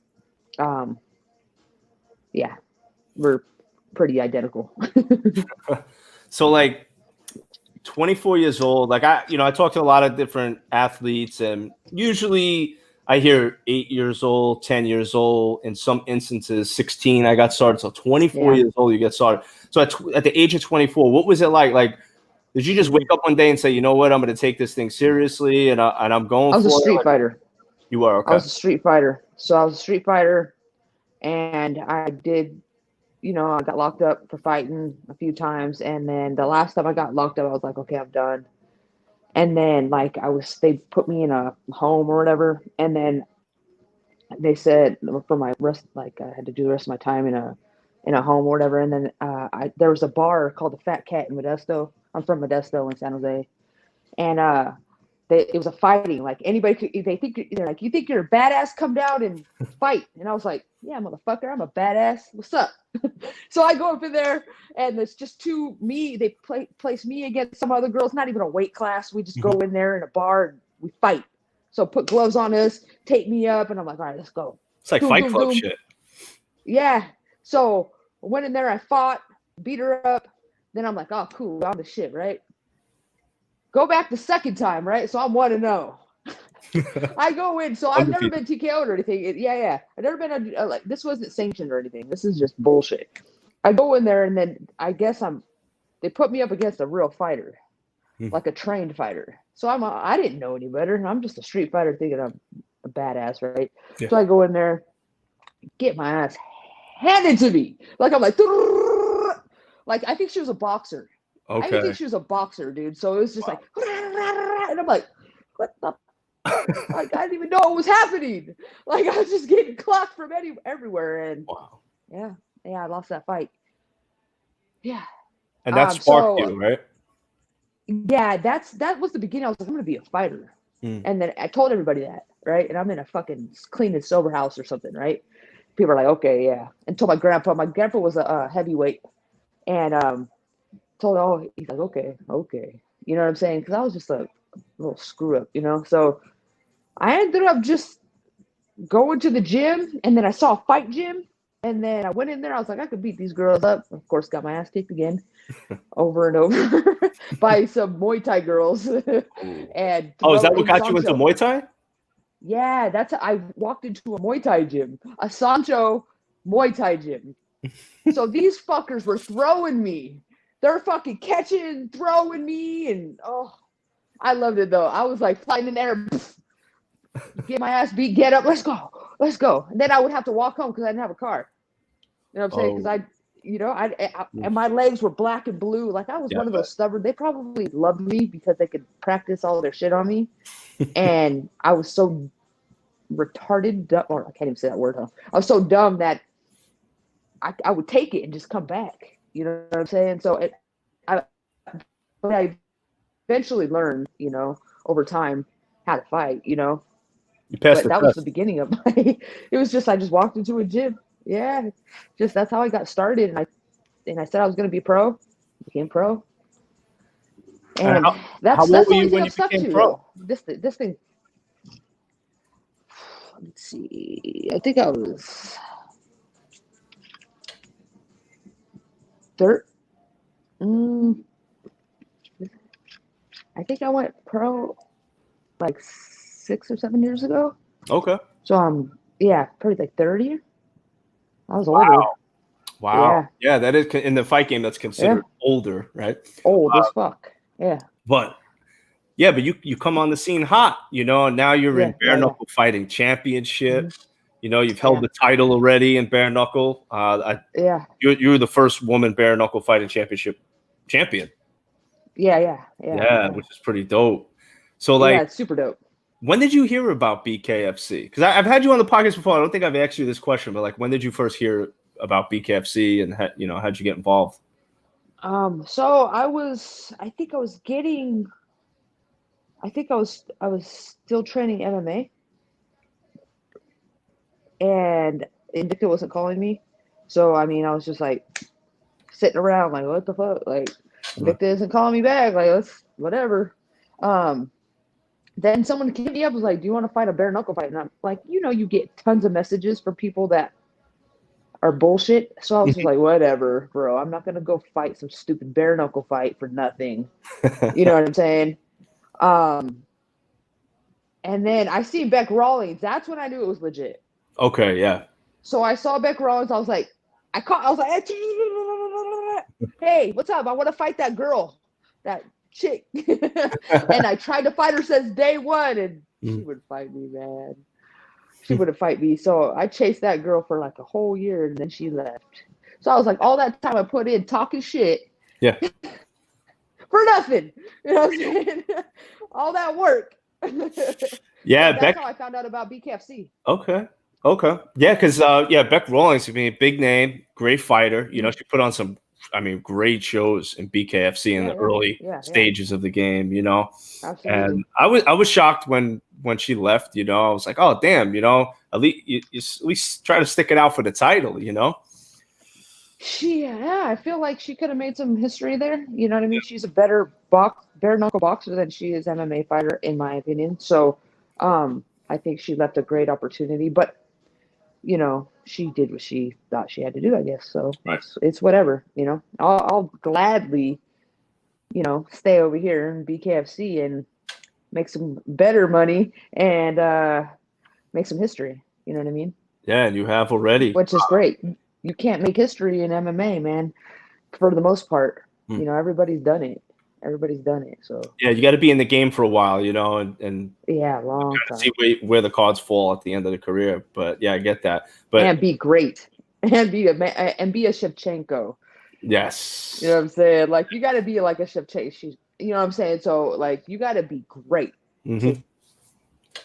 yeah, we're pretty identical. So like 24 years old, like I talk to a lot of different athletes, and usually I hear 8 years old, 10 years old, in some instances 16. I got started. So 24 years old, you get started. So at the age of 24, what was it like? Like, did you just wake up one day and say, you know what, I'm going to take this thing seriously, and I'm going for it? I was a street fighter. You were? Okay. I was a street fighter. So I was a street fighter, and I did, I got locked up for fighting a few times. And then the last time I got locked up, I was like, okay, I'm done. And then like they put me in a home or whatever. And then they said for my rest, like I had to do the rest of my time in a home or whatever. And then there was a bar called the Fat Cat in Modesto. I'm from Modesto in San Jose. And it was a fighting, like anybody could, they're like, you think you're a badass, come down and fight. And I was like, yeah, motherfucker, I'm a badass, what's up? So I go up in there, and it's just they place me against some other girls, not even a weight class. We just go in there in a bar and we fight. So put gloves on us, take me up, and I'm like, all right, let's go. It's like Fight Club shit. Yeah. So I went in there, I fought, beat her up. Then I'm like, oh, cool, I'm the shit, right? Go back the second time, right? So I'm 1-0. I go in. So I've never been TKO'd or anything. Yeah. I've never been like, this wasn't sanctioned or anything. This is just bullshit. I go in there, and then I guess they put me up against a real fighter, like a trained fighter. So I didn't know any better. I'm just a street fighter thinking I'm a badass, right? Yeah. So I go in there, get my ass handed to me. Like I'm like I think she was a boxer. Okay. I didn't think she was a boxer, dude. So it was just like, and I'm like, what the? Like, I didn't even know what was happening. Like, I was just getting clocked from everywhere. And yeah, I lost that fight. Yeah. And that sparked you, right? Yeah, that was the beginning. I was like, I'm going to be a fighter. And then I told everybody that, right? And I'm in a fucking clean and sober house or something, right? People are like, okay, yeah. And told my grandpa was a heavyweight. And, he's like, okay. You know what I'm saying? Because I was just a little screw up, So I ended up just going to the gym, and then I saw a fight gym, and then I went in there. I was like, I could beat these girls up. Of course, got my ass kicked again, over and over by some Muay Thai girls. And is that what got you into Muay Thai? Yeah, I walked into a Muay Thai gym, a Sancho Muay Thai gym. So these fuckers were throwing me. They're fucking catching, throwing me, and I loved it though. I was like flying in the air, get my ass beat, get up, let's go. And then I would have to walk home because I didn't have a car. You know what I'm saying? Because and my legs were black and blue. Like I was one of those stubborn. They probably loved me because they could practice all their shit on me, and I was so retarded, or I can't even say that word. I was so dumb that I would take it and just come back. You know what I'm saying? So I eventually learned, over time how to fight, You passed that was the beginning of it was just, I just walked into a gym. Yeah. Just, that's how I got started. And I said I was going to be pro, became pro. And that's the only thing I've stuck to. Pro? This thing, let's see. I think I was I think I went pro like 6 or 7 years ago. Okay. So probably like 30. I was older. Wow. Yeah, that is in the fight game. That's considered older, right? Old as fuck. Yeah. But you come on the scene hot, and now you're in bare knuckle fighting championship. Mm-hmm. You've held the title already in bare knuckle. You're the first woman bare knuckle fighting championship champion. Yeah, which is pretty dope. So it's super dope. When did you hear about BKFC? Because I've had you on the podcast before. I don't think I've asked you this question, but when did you first hear about BKFC, and how'd you get involved? So I was still training MMA, and Invicta wasn't calling me. So I was just like sitting around like, what the fuck? Like Invicta isn't calling me back. Like, let's whatever. Then someone came me up, was like, do you want to fight a bare knuckle fight? And I'm like, you get tons of messages from people that are bullshit. So I was just like, whatever, bro. I'm not gonna go fight some stupid bare knuckle fight for nothing. You know what I'm saying? And then I see Beck Rawlings. That's when I knew it was legit. Okay, yeah. So I saw Beck Rawlings. I was like, hey, what's up? I want to fight that girl, that chick. And I tried to fight her since day one, and she wouldn't fight me, man. She wouldn't fight me. So I chased that girl for like a whole year, and then she left. So I was like, all that time I put in talking shit. Yeah. For nothing. You know what I'm saying? All that work. Yeah, that's how I found out about BKFC. Okay. Yeah, because Beck Rawlings, I mean, big name, great fighter. You know, she put on some, I mean, great shows in BKFC in the early stages of the game. You know, absolutely. And I was shocked when she left. You know, I was like, oh damn, you know, at least try to stick it out for the title. You know. I feel like she could have made some history there. You know what I mean? She's a better bare knuckle boxer than she is MMA fighter, in my opinion. So, I think she left a great opportunity. But, you know, she did what she thought she had to do, I guess. So it's whatever. You know, I'll gladly, you know, stay over here in BKFC and make some better money and make some history. You know what I mean? Yeah, and you have already, which is great. You can't make history in MMA, man, for the most part. You know, everybody's done it. So yeah, you got to be in the game for a while, you know, and long time. See where the cards fall at the end of the career. But yeah, I get that. But and be great, and be a Shevchenko. Yes. You know what I'm saying? Like, you got to be like a Shevchenko. You know what I'm saying? So like, you got to be great.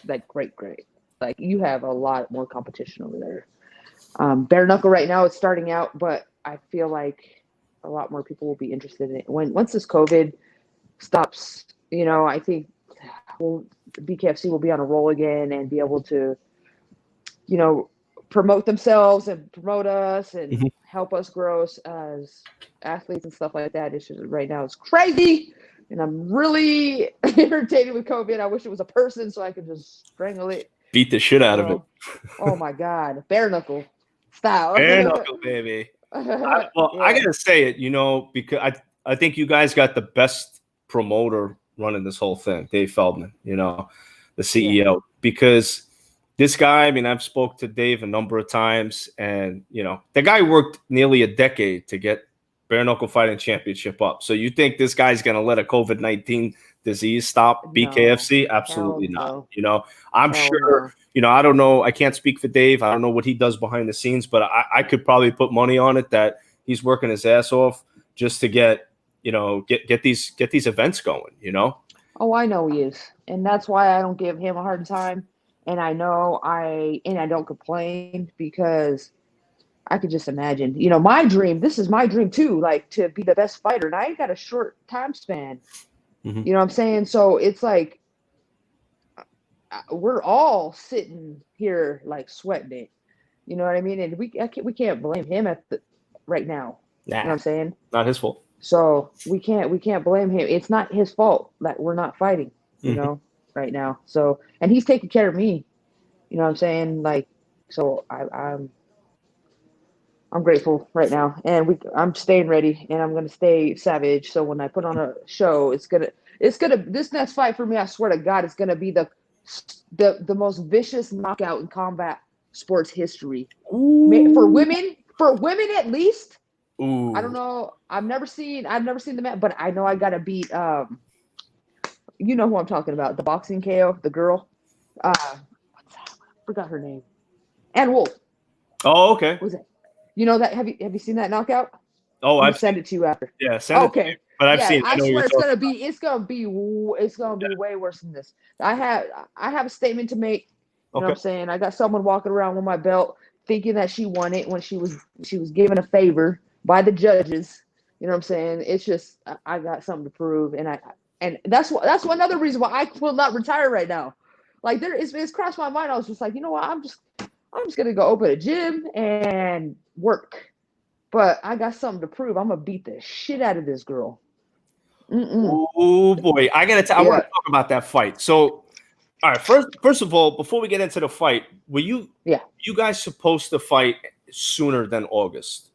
Like great. Like, you have a lot more competition over there. Bare knuckle right now it's starting out, but I feel like a lot more people will be interested in it once this COVID stops. You know, I think BKFC will be on a roll again and be able to, you know, promote themselves and promote us and help us grow as athletes and stuff like that. It's just right now it's crazy, and I'm really irritated with COVID. I wish it was a person so I could just strangle it, beat the shit out of it. Oh my God, bare knuckle style. Bare knuckle, baby. I gotta say it, you know, because I think you guys got the best promoter running this whole thing, Dave Feldman, you know, the CEO, because this guy, I mean, I've spoke to Dave a number of times, and you know, the guy worked nearly a decade to get bare knuckle fighting championship up. So you think this guy's gonna let a COVID-19 disease stop BKFC? Absolutely not. No. You know, I'm sure. You know, I don't know. I can't speak for Dave. I don't know what he does behind the scenes, but I could probably put money on it that he's working his ass off just to get these events going. You know. Oh, I know he is, and that's why I don't give him a hard time. And I know I don't complain, because I could just imagine. You know, my dream. This is my dream too. Like, to be the best fighter, and I got a short time span. You know what I'm saying? So it's like, we're all sitting here like sweating it, you know what I mean? And we can't blame him right now. You know what I'm saying? Not his fault. So we can't blame him. It's not his fault that we're not fighting, you know, right now. So, and he's taking care of me, you know what I'm saying? Like, so I'm grateful right now, and I'm staying ready, and I'm gonna stay savage. So when I put on a show, it's gonna this next fight for me, I swear to God, it's gonna be the most vicious knockout in combat sports history. For women at least. Ooh. I don't know. I've never seen the match, but I know I gotta beat you know who I'm talking about, the boxing KO, the girl. What's that? Forgot her name. Ann Wolf. Oh, okay. What was it? You know that? Have you seen that knockout? Oh, I've send it to you after. Yeah, send it to you. But I've seen it. I swear it's gonna be way worse than this. I have a statement to make. You know what I'm saying? I got someone walking around with my belt thinking that she won it when she was given a favor by the judges. You know what I'm saying? It's just, I got something to prove, and that's one other reason why I will not retire right now. Like, it's crossed my mind. I was just like, you know what? I'm just gonna go open a gym and work. But I got something to prove. I'm gonna beat the shit out of this girl. Oh boy, I want to talk about that fight. So, all right, first of all, before we get into the fight, were you guys supposed to fight sooner than August?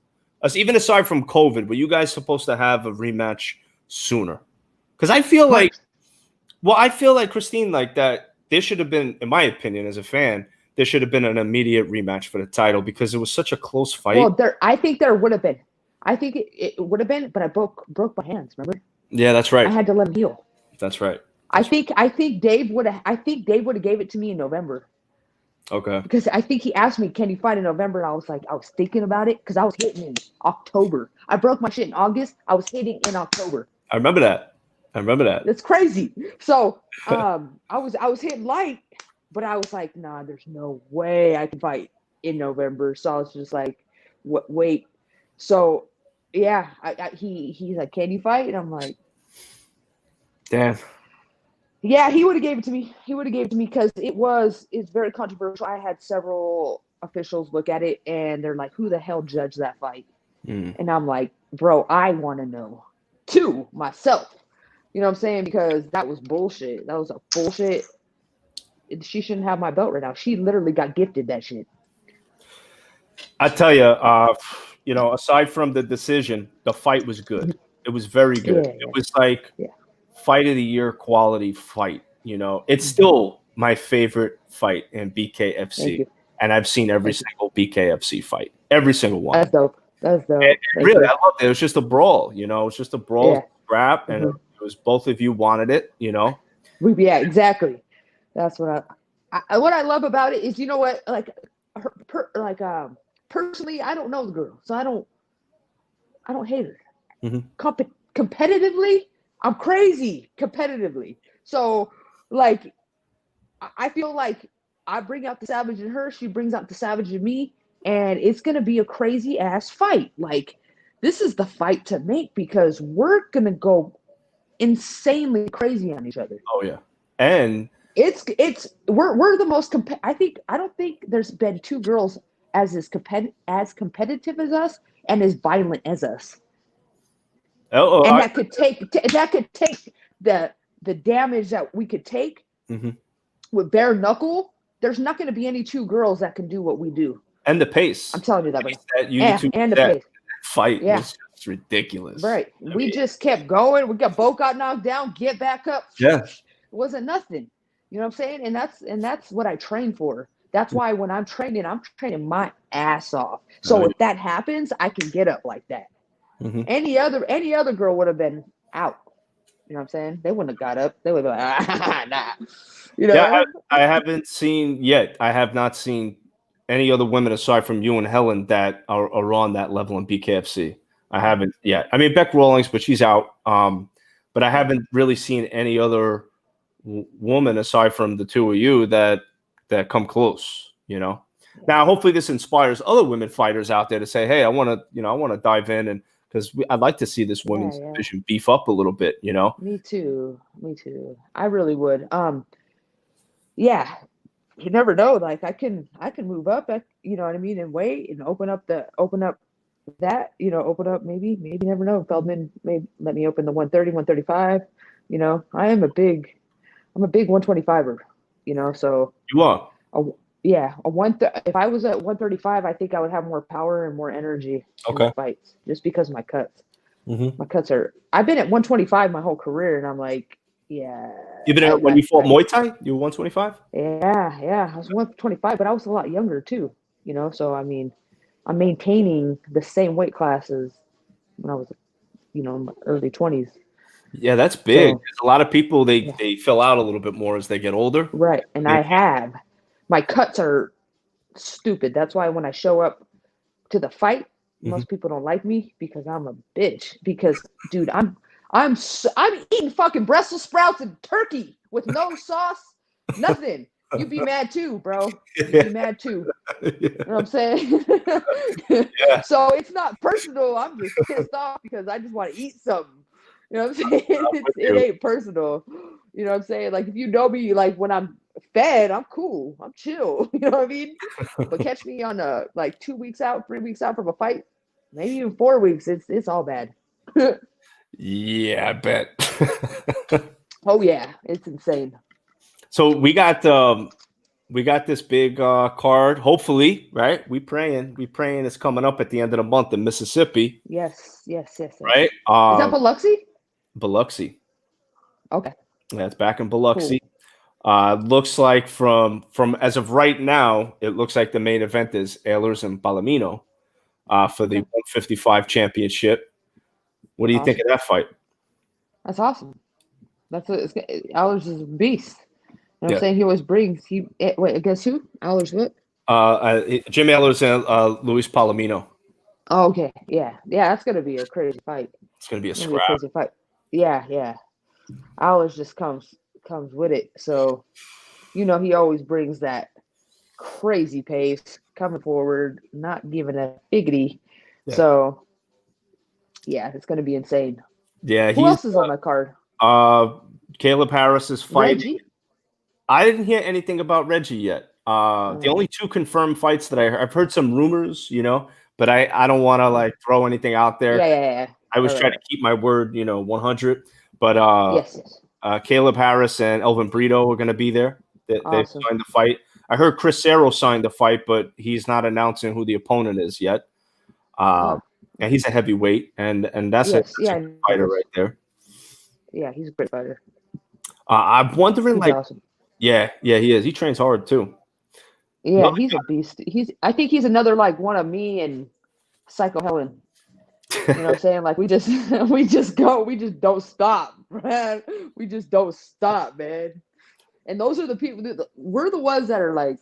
Even aside from COVID, were you guys supposed to have a rematch sooner? Because I feel like, Christine, like that there should have been, in my opinion, as a fan, there should have been an immediate rematch for the title because it was such a close fight. Well, I think there would have been. I think it would have been, but I broke my hands. Remember? Yeah, that's right. I had to let him heal. That's right. I think Dave would have. I think Dave would have gave it to me in November. Okay. Because I think he asked me, "Can you fight in November?" And I was like, I was thinking about it because I was hitting in October. I broke my shit in August. I was hitting in October. I remember that. It's crazy. So I was hitting light, but I was like, nah, there's no way I can fight in November. So I was just like, wait. So yeah, he's like, "Can you fight?" And I'm like, damn. Yeah, he would have gave it to me. He would have gave it to me because it's very controversial. I had several officials look at it and they're like, "Who the hell judged that fight?" And I'm like, "Bro, I want to know too myself." You know what I'm saying? Because that was bullshit. That was a bullshit. She shouldn't have my belt right now. She literally got gifted that shit. I tell you, aside from the decision, the fight was good. It was very good. Yeah, it was like fight of the year quality fight. It's still my favorite fight in BKFC, and I've seen every single BKFC fight, every single one. That's dope. That's dope. Really, I loved it. It was just a brawl. It was just a brawl, scrap, and it was both of you wanted it. Yeah, exactly. That's what I love about it is, you know what, personally, I don't know the girl, so I don't hate her. Competitively, I'm crazy competitively. So, like, I feel like I bring out the savage in her, she brings out the savage in me, and it's gonna be a crazy ass fight. Like, this is the fight to make because we're gonna go insanely crazy on each other. Oh yeah, and we're the most I don't think there's been two girls as competitive as us and as violent as us. And that could take the damage that we could take with bare knuckle. There's not going to be any two girls that can do what we do. And the pace. I'm telling you that, bro. And the pace. Fight was just ridiculous. Right. We just kept going. We both got knocked down, get back up. Yeah. It wasn't nothing. You know what I'm saying? And that's what I train for. That's why when I'm training my ass off. So if that happens, I can get up like that. Any other girl would have been out. You know what I'm saying? They wouldn't have got up. They would have been like, nah. Yeah, I haven't seen yet. I have not seen any other women aside from you and Helen that are on that level in BKFC. I haven't yet. I mean, Beck Rawlings, but she's out. But I haven't really seen any other woman aside from the two of you that come close. Now, hopefully, this inspires other women fighters out there to say, "Hey, I want to dive in and." Because I'd like to see this women's division beef up a little bit, Me too. I really would. Yeah, you never know. Like I can move up. You know what I mean, and weight and open up that. Open up. Maybe never know. Feldman may let me open the 130, 135. I'm a big 125er. So you are. If I was at 135, I think I would have more power and more energy in my fights, just because of my cuts. My cuts are. I've been at 125 my whole career, and I'm like, yeah. You've been when you fought Muay Thai, you were 125. Yeah, I was 125, but I was a lot younger too. So I mean, I'm maintaining the same weight classes when I was, in my early 20s. Yeah, that's big. So, a lot of people they fill out a little bit more as they get older. Right, and I have. My cuts are stupid. That's why when I show up to the fight, most people don't like me because I'm a bitch. Because, dude, I'm eating fucking Brussels sprouts and turkey with no sauce, nothing. You'd be mad too, bro. You'd be mad too. You know what I'm saying? So it's not personal. I'm just pissed off because I just want to eat something. You know what I'm saying? It ain't personal. You know what I'm saying? Like, if you know me, like, when I'm fed, I'm cool. I'm chill. You know what I mean? But catch me on 2 weeks out, 3 weeks out from a fight, maybe even 4 weeks, it's all bad. Yeah, I bet. Oh, yeah. It's insane. So we got we got this big card. Hopefully, right? We praying it's coming up at the end of the month in Mississippi. Yes. Right? Is that Biloxi? Biloxi. Okay. Yeah, it's back in Biloxi. Looks like from as of right now, it looks like the main event is Ehlers and Palomino for the 155 championship. What do you think of that fight? That's awesome. Ehlers is a beast. You know what I'm saying? He always brings. Wait, guess who? Ehlers what? Jim Ehlers and Luis Palomino. Oh, okay. Yeah. That's gonna be a crazy fight. It's gonna be a It's scrap. crazy fight. Yeah. Ehlers just comes with it. So, he always brings that crazy pace, coming forward, not giving a figgity. Yeah. So, yeah, it's gonna be insane. Yeah. Who else is on that card? Caleb Harris is fighting. Reggie? I didn't hear anything about Reggie yet. The only two confirmed fights that I've heard some rumors, but I don't want to like throw anything out there. Yeah. I was trying to keep my word, 100. But yes. Caleb Harris and Elvin Brito are going to be there. They signed the fight. I heard Chris Serro signed the fight, but he's not announcing who the opponent is yet. And he's a heavyweight, and that's a good fighter right there. Yeah, he's a great fighter. I'm wondering, he's awesome. Yeah, he is. He trains hard too. Yeah, he's a beast. I think he's another like one of me and Psycho Helen. You know what I'm saying? Like we just don't stop, man. We just don't stop, man. And those are the people we're the ones that are like,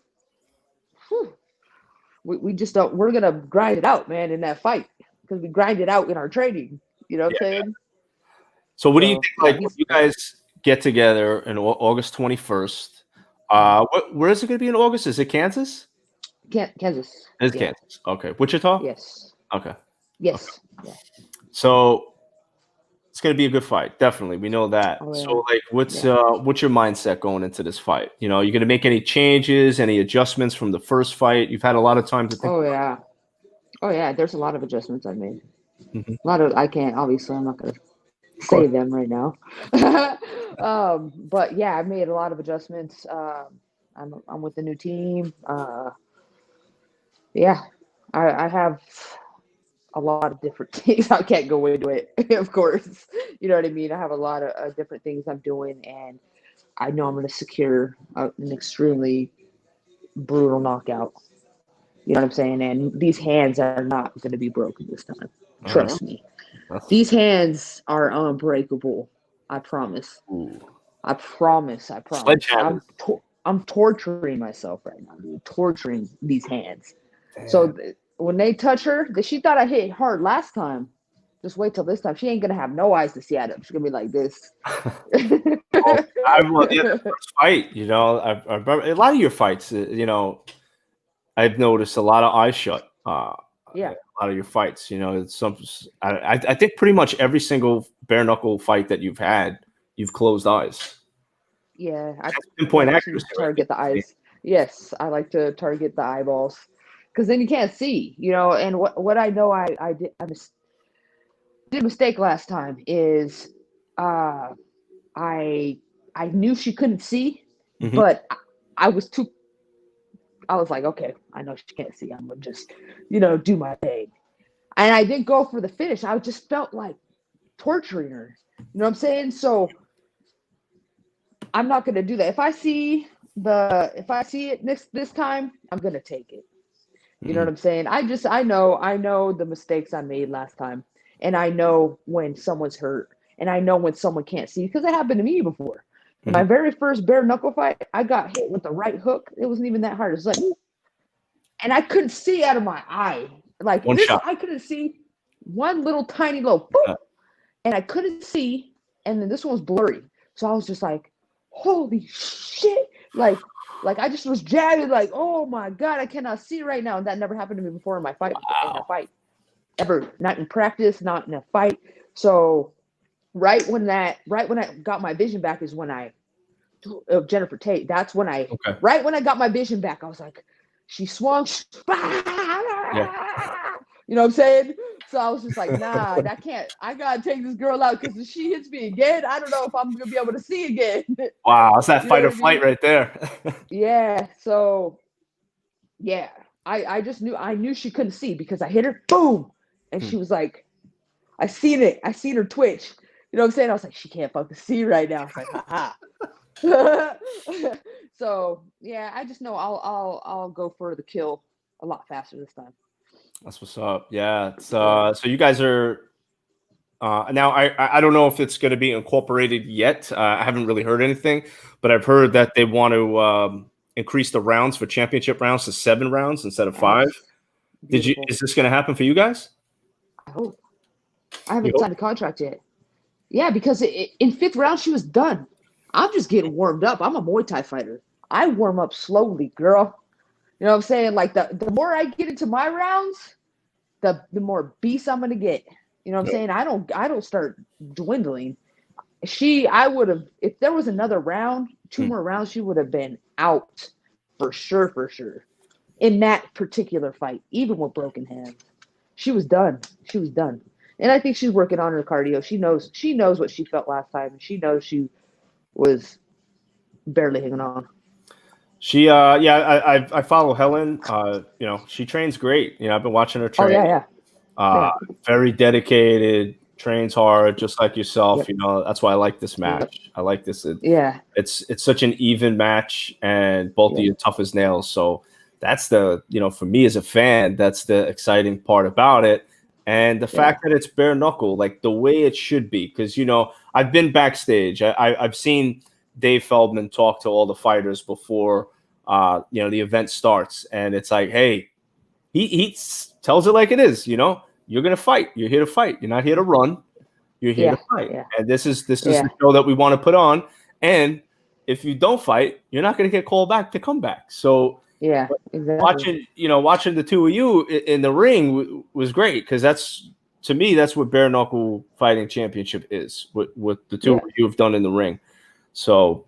whew, we just don't. We're gonna grind it out, man, in that fight because we grind it out in our training. You know what I'm saying? So what do you think? Like, if you guys get together on August 21st, where is it going to be in August? Is it Kansas? Kansas. It's Kansas. Okay. Wichita? Yes. Okay. Yes. Okay. Yeah. So it's going to be a good fight. Definitely. We know that. Oh, yeah. So, like, what's your mindset going into this fight? You're going to make any changes, any adjustments from the first fight? You've had a lot of time to think. Oh, yeah. There's a lot of adjustments I made. Mm-hmm. A lot of, I'm not going to say them right now. But yeah, I made a lot of adjustments. I'm with the new team. I have a lot of different things. I can't go into it, of course. You know what I mean? I have a lot of different things I'm doing, and I know I'm going to secure an extremely brutal knockout. You know what I'm saying? And these hands are not going to be broken this time. Trust me. These hands are unbreakable. I promise. Ooh. I promise. I'm torturing myself right now, dude. Torturing these hands. Damn. So when they touch her, she thought I hit hard last time. Just wait till this time. She ain't gonna have no eyes to see at him. She's gonna be like this. The first fight, I remember a lot of your fights. I've noticed a lot of eyes shut. Yeah. A lot of your fights, it's I think pretty much every single bare knuckle fight that you've had, you've closed eyes. Yeah, I pinpoint accuracy. Target the eyes. Yes, I like to target the eyeballs because then you can't see, And what I know I did a mistake last time is I knew she couldn't see, mm-hmm. but I was like, okay, I know she can't see. I'm gonna just, do my thing. And I didn't go for the finish. I just felt like torturing her. You know what I'm saying? So I'm not gonna do that. If I see it this time, I'm gonna take it. You know what I'm saying? I know the mistakes I made last time, and I know when someone's hurt, and I know when someone can't see because it happened to me before. Mm-hmm. My very first bare knuckle fight, I got hit with the right hook. It wasn't even that hard. It was like, and I couldn't see out of my eye. Like one this, shot. I couldn't see one little tiny little boop, and I couldn't see. And then this one was blurry, so I was just like, "Holy shit!" Like I just was jabbing, like, "Oh my god, I cannot see right now." And that never happened to me before in my fight. Wow. In a fight, ever, not in practice, not in a fight. So right when I got my vision back is when Jennifer Tate. That's when right when I got my vision back, I was like, she swung. Yeah. You know what I'm saying? So I was just like, nah, that can't. I gotta take this girl out because if she hits me again, I don't know if I'm gonna be able to see again. Wow, that's that You know fight what or I flight mean? right there. Yeah. So yeah, I just knew I knew she couldn't see because I hit her, boom, and she was like, I seen it. I seen her twitch. You know what I'm saying? I was like, she can't fucking see right now. I was like, haha. So yeah, I just know I'll go for the kill a lot faster this time. That's what's up. Yeah. It's, so you guys are now. I don't know if it's going to be incorporated yet. I haven't really heard anything, but I've heard that they want to increase the rounds for championship rounds to 7 rounds instead of 5. Beautiful. Is this going to happen for you guys? I hope. I You haven't hope? signed a contract yet. Yeah, because in 5th round she was done. I'm just getting warmed up. I'm a Muay Thai fighter. I warm up slowly, girl. You know what I'm saying? Like the more I get into my rounds, the more beast I'm gonna get. You know what I'm saying? I don't start dwindling. I would have, if there was another round, 2 more rounds, she would have been out for sure, in that particular fight, even with broken hands. She was done. She was done. And I think she's working on her cardio. She knows what she felt last time, and she knows she was barely hanging on. She I follow Helen. You know, she trains great. You know, I've been watching her train. Yeah. Very dedicated, trains hard, just like yourself. Yep. You know, that's why I like this match. I like this. Yeah. It's such an even match, and both of you tough as nails. So that's the, you know, for me as a fan, that's the exciting part about it. And the fact that it's bare knuckle, like the way it should be. Because, you know, I've been backstage. I've seen Dave Feldman talk to all the fighters before, you know, the event starts. And it's like, hey, he tells it like it is, you know. You're going to fight. You're here to fight. You're not here to run. You're here to fight. Yeah. And this is the show that we want to put on. And if you don't fight, you're not going to get called back to come back. So yeah, exactly. Watching the two of you in the ring was great, because that's, to me, that's what bare knuckle fighting championship is. What the two of you have done in the ring. So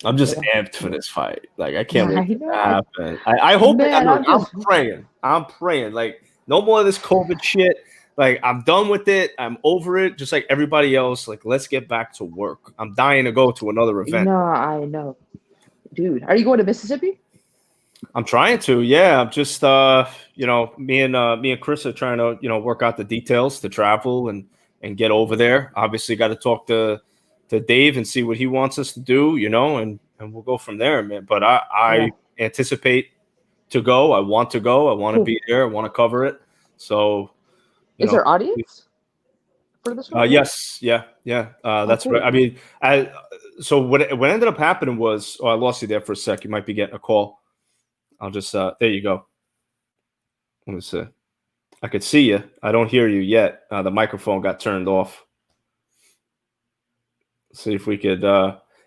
I'm just amped for this fight. Like, I can't wait to happen. I hope. Man, I'm praying. I'm praying. Like, no more of this COVID shit. Like, I'm done with it. I'm over it. Just like everybody else. Like, let's get back to work. I'm dying to go to another event. No, I know, dude. Are you going to Mississippi? I'm trying to. Yeah, I'm just you know, me and Chris are trying to, you know, work out the details to travel and get over there. Obviously, got to talk to Dave and see what he wants us to do, you know, and we'll go from there, man. But I anticipate to go. I want to go. I want to be there. I want to cover it. So, is there audience for this one? Yes. Yeah. That's cool. what I mean. So what ended up happening was, I lost you there for a sec. You might be getting a call. I'll just there you go. Let me see. I could see you. I don't hear you yet. The microphone got turned off. See if we could.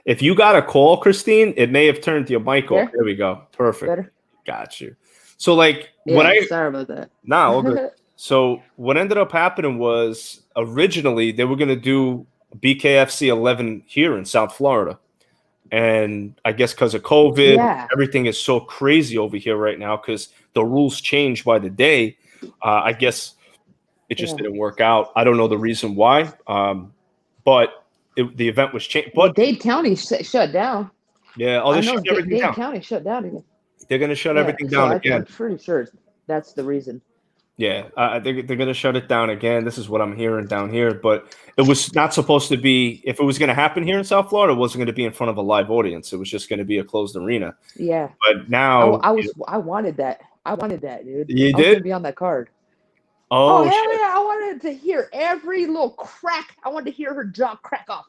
If you got a call, Christine, it may have turned your mic off. There we go. Perfect. Better? Got you. So, like, sorry about that. Nah, all good. So what ended up happening was, originally they were going to do BKFC 11 here in South Florida. And I guess because of COVID, everything is so crazy over here right now because the rules change by the day. I guess it just didn't work out. I don't know the reason why, but the event was changed. But Dade County shut down. Yeah, they're shutting everything down. Dade County shut down again. They're going to shut everything down again. I'm pretty sure that's the reason. Yeah, they're going to shut it down again. This is what I'm hearing down here. But it was not supposed to be, if it was going to happen here in South Florida, it wasn't going to be in front of a live audience. It was just going to be a closed arena. Yeah. But now. I wanted that. I wanted that, dude. You I did? was going to be on that card. Oh, hell shit. yeah. I wanted to hear every little crack. I wanted to hear her jaw crack off.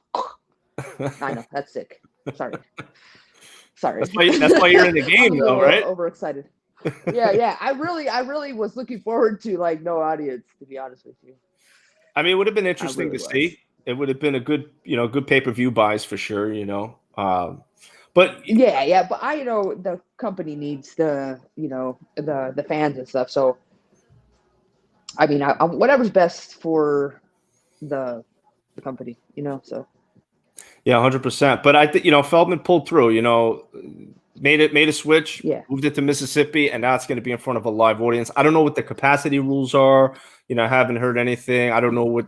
I know. That's sick. Sorry. That's why you're in the game, though, right? Overexcited. Yeah. I really was looking forward to, like, no audience, to be honest with you. I mean, it would have been interesting to see. It would have been a good, good pay-per-view buys for sure, But yeah, but I know the company needs the fans and stuff. So I mean, whatever's best for the company, So. Yeah, 100%. But I think, Feldman pulled through. made a switch, Yeah. moved it to Mississippi, and now it's going to be in front of a live audience. I don't know what the capacity rules are. I haven't heard anything. I don't know what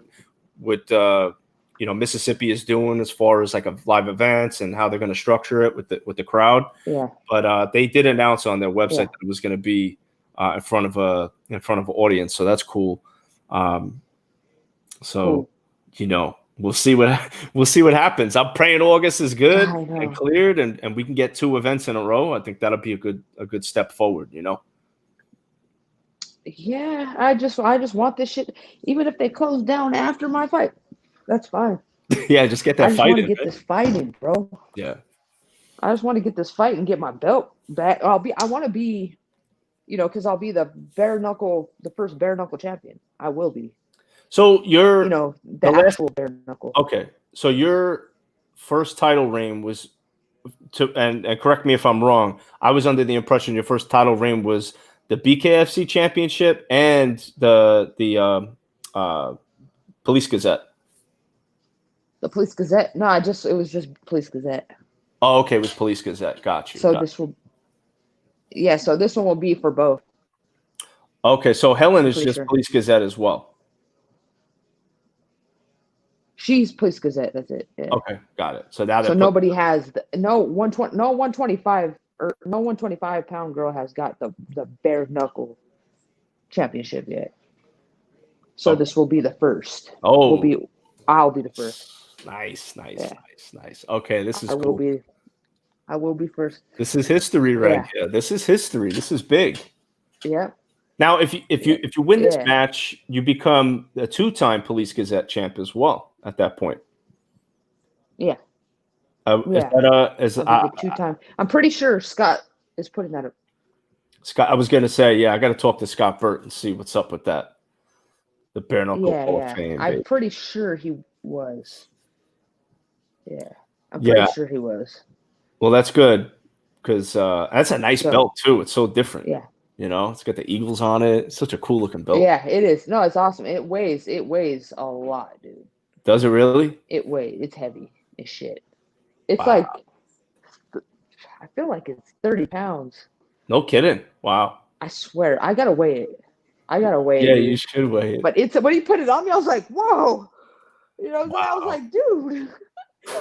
Mississippi is doing as far as like a live events and how they're going to structure it with the crowd. Yeah. But they did announce on their website Yeah. that it was going to be in front of an audience, so that's cool. So Cool. we'll see what happens. I'm praying August is good I know. and cleared, and we can get 2 events in a row. I think that'll be a good step forward. Yeah, I just want this shit. Even if they close down after my fight, that's fine. Yeah, just get I that just fight want to in. get this fight in, bro. Yeah. I just want to get this fight and get my belt back. I want to be, because I'll be the first bare knuckle champion. I will be. So you're the actual bare knuckle. Okay. So your first title reign was and correct me if I'm wrong. I was under the impression your first title reign was the BKFC championship and the Police Gazette. The Police Gazette? No, it was just Police Gazette. Oh, okay, it was Police Gazette. Got you. So this one will be for both. Okay, so Helen is just sure. Police Gazette as well. She's Police Gazette. That's it. Yeah. Okay, got it. So now nobody has no 125 or no 125-pound girl has got the bare knuckle championship yet. So this will be the first. Oh, I'll be the first. Nice. Okay, this is cool. I will be first. This is history right here. This is history. This is big. Yeah. Now, if you win this match, you become a 2-time Police Gazette champ as well at that point. Yeah. Is that 2-time? I'm pretty sure Scott is putting that up. Scott, I was going to say, I got to talk to Scott Burt and see what's up with that. The bare knuckle Hall of Fame. I'm pretty sure he was. Yeah, I'm pretty sure he was. Well, that's good because that's a nice belt too. It's so different. Yeah. It's got the eagles on it. It's such a cool looking belt. Yeah, it is. No, it's awesome. It weighs a lot, dude. Does it really? It's heavy as shit. It's like, I feel like it's 30 pounds. No kidding. Wow. I swear. I got to weigh it. Yeah, you should weigh it. But when he put it on me, I was like, whoa. I was like, dude.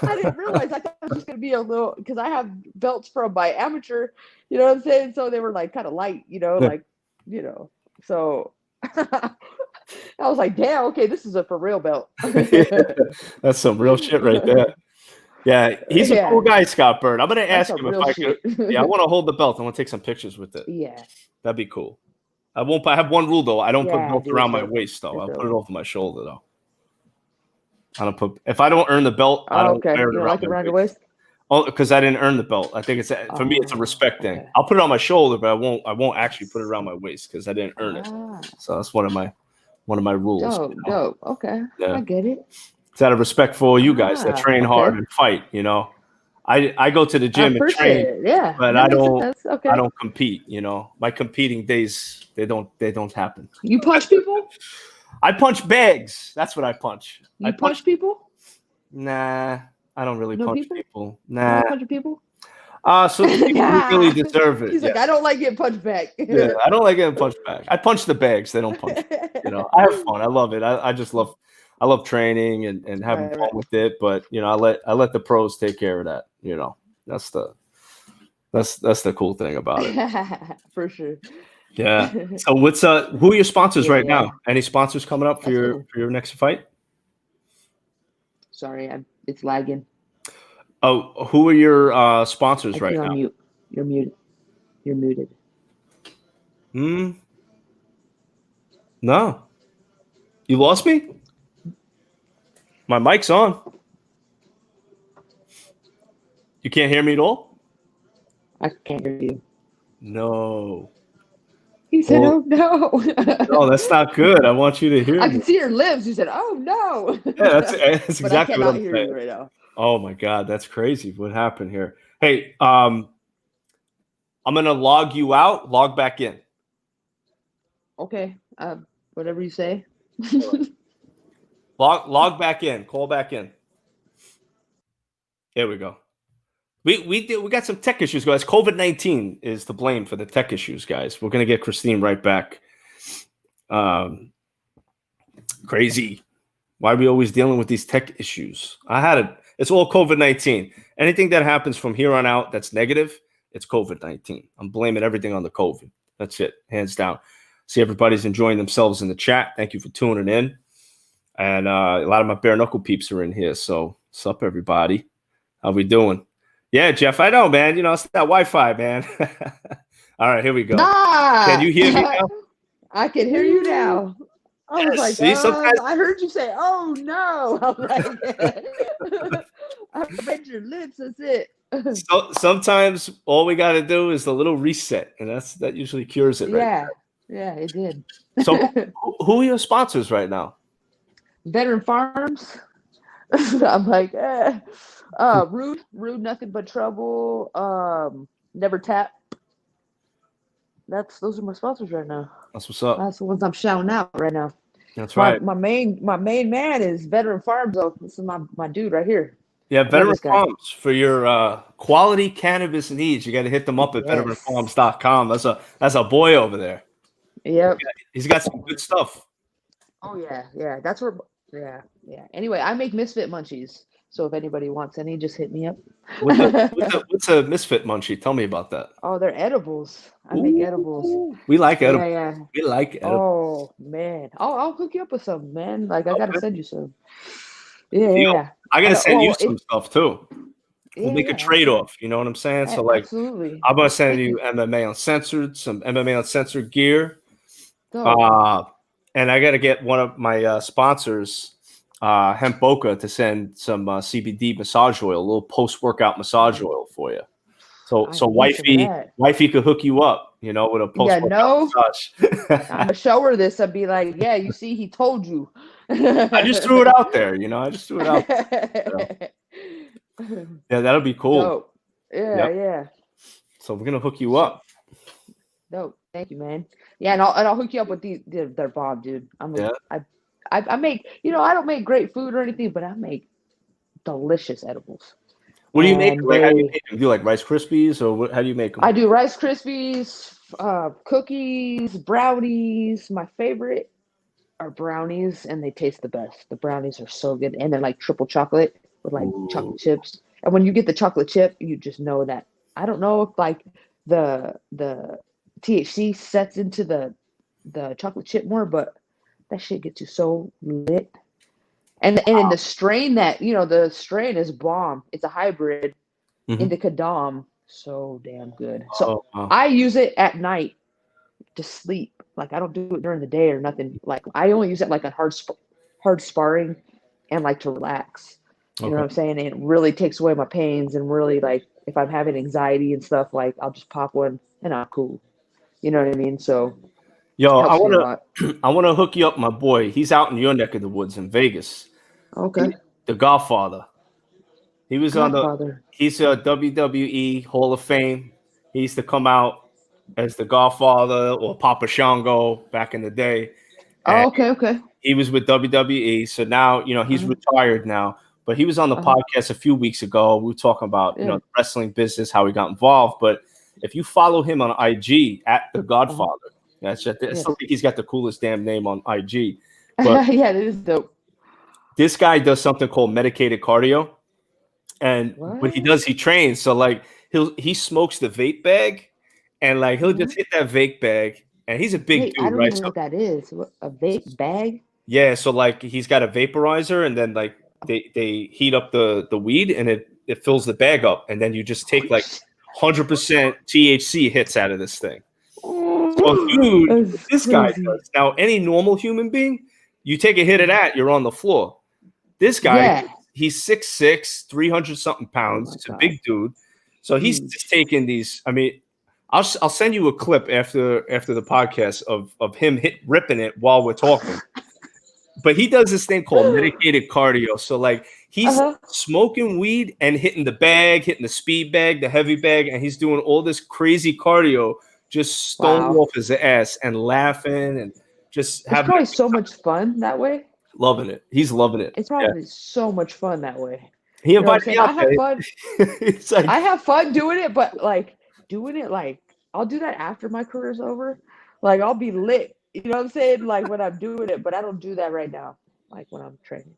I didn't realize. I thought it was just going to be a little, because I have belts from my amateur, you know what I'm saying? So they were like kind of light, so I was like, damn, okay, this is a for real belt. That's some real shit right there. Yeah, he's a cool guy, Scott Burt. I'm going to ask him if I could. Yeah, I want to hold the belt. I want to take some pictures with it. Yeah. That'd be cool. I have one rule, though. I don't put belts around my waist, though. I'll put it over my shoulder, though. If I don't earn the belt, I don't wear it around your waist. Oh, because I didn't earn the belt. I think for me, it's a respect thing. I'll put it on my shoulder, but I won't actually put it around my waist because I didn't earn it. So that's one of my rules. Dope. Okay. Yeah. I get it. It's out of respect for you guys that train hard and fight. I go to the gym and train, but I don't compete. My competing days they don't happen. You punch people? I punch bags. That's what I punch. You punch people? Nah, I don't really punch people. Nah. You punch people? So people who really deserve it. He's like, I don't like getting punched back. Yeah, I don't like getting punched back. I punch the bags. They don't punch. I have fun. I love it. I just love. I love training and having fun with it. But I let the pros take care of that. That's the cool thing about it. For sure. Yeah. So who are your sponsors right now? Any sponsors coming up for your next fight? Sorry, it's lagging. Oh, who are your sponsors right now? Mute. You're muted. You're muted. No. You lost me? My mic's on. You can't hear me at all? I can't hear you. No. He said, "Oh no." No, that's not good. I want you to hear. I can see your lips. You said, "Oh no." Yeah, that's exactly what I'm hear saying. You right now. Oh my God, that's crazy. What happened here? Hey, I'm gonna log you out. Log back in. Okay. Whatever you say. Log back in. Call back in. Here we go. We got some tech issues, guys. COVID-19 is to blame for the tech issues, guys. We're gonna get Christine right back. Crazy. Why are we always dealing with these tech issues? It's all COVID-19. Anything that happens from here on out that's negative, it's COVID-19. I'm blaming everything on the COVID. That's it, hands down. See, everybody's enjoying themselves in the chat. Thank you for tuning in. And a lot of my bare knuckle peeps are in here. So, what's up, everybody? How we doing? Yeah, Jeff, I know, man. You know, it's that Wi-Fi, man. All right, here we go. Can you hear me now? I can hear you now. I was like, See, sometimes I heard you say, "Oh no!" I was like, I read your lips. That's it. So sometimes all we got to do is a little reset, and that usually cures it, right? Yeah, it did. So, who are your sponsors right now? Veteran Farms. I'm like, rude, nothing but trouble. Never Tap. Those are my sponsors right now. That's what's up. That's the ones I'm shouting out right now. That's right. My main man is Veteran Farms. Though this is my dude right here. Yeah, Veteran Farms for your quality cannabis needs. You got to hit them up at veteranfarms.com. That's a boy over there. Yep. He's got some good stuff. Oh yeah. That's where. Yeah. Anyway, I make Misfit Munchies. So if anybody wants any, just hit me up. What's a Misfit Munchie? Tell me about that. Oh, they're edibles. I make edibles. We like edibles. Yeah. We like edibles. Oh man, I'll hook you up with some, man. Like I gotta send you some. Yeah. I gotta send you some stuff too. We'll make a trade-off. You know what I'm saying? So like, absolutely. I'm gonna send you MMA Uncensored, some MMA Uncensored gear. And I gotta get one of my sponsors, Hemp Boca, to send some CBD massage oil, a little post-workout massage oil for you. So wifey could hook you up, you know, with a post-workout massage. I'm gonna show her this. I'd be like, yeah, you see, he told you. I just threw it out there, you know. Yeah, that'll be cool. Dope. Yeah. So we're gonna hook you up. Dope. Thank you, man. Yeah, and I'll hook you up with their bomb, dude. I make, you know, I don't make great food or anything, but I make delicious edibles. What do you make? Like, how do you make them? Do you like Rice Krispies, or how do you make them? I do Rice Krispies, cookies, brownies. My favorite are brownies, and they taste the best. The brownies are so good, and they're like triple chocolate with like chocolate chips. And when you get the chocolate chip, you just know that. I don't know if like the THC sets into the chocolate chip more, but that shit gets you so lit. And the strain that, you know, the strain is bomb. It's a hybrid indica dom. So damn good. So I use it at night to sleep. Like I don't do it during the day or nothing. Like I only use it like on hard sparring and like to relax. You know what I'm saying? And it really takes away my pains, and really like if I'm having anxiety and stuff, like I'll just pop one and I'm cool. You know what I mean? So yo, I wanna hook you up, my boy. He's out in your neck of the woods in Vegas. Okay. The Godfather. He was he's a WWE Hall of Fame. He used to come out as the Godfather or Papa Shango back in the day. Okay. He was with WWE. So now, you know, he's retired now. But he was on the podcast a few weeks ago. We were talking about, you know, the wrestling business, how he got involved. But if you follow him on IG at the Godfather, it's like he's got the coolest damn name on IG. But yeah, it is dope. This guy does something called medicated cardio. And what he does, he trains. So like he smokes the vape bag, and like he'll just hit that vape bag. And he's a big dude, I don't right? even know what that is. A vape bag? Yeah, so like he's got a vaporizer, and then like they heat up the weed, and it fills the bag up, and then you just take like 100% THC hits out of this thing. So dude, this guy does. Now any normal human being, you take a hit of that, you're on the floor. This guy, he's 6'6", 300 something pounds. It's a big dude. So he's just taking these. I mean, I'll send you a clip after the podcast of him ripping it while we're talking. But he does this thing called medicated cardio. So like he's smoking weed and hitting the bag, hitting the speed bag, the heavy bag, and he's doing all this crazy cardio, just stoned off his ass and laughing and just having. It's probably so much fun that way. Loving it. He's loving it. It's probably so much fun that way. He You know what I'm invited me saying? I out have there. fun. It's like, I have fun doing it, but like doing it like I'll do that after my career's over. Like I'll be lit. You know what I'm saying? Like when I'm doing it, but I don't do that right now. Like when I'm training.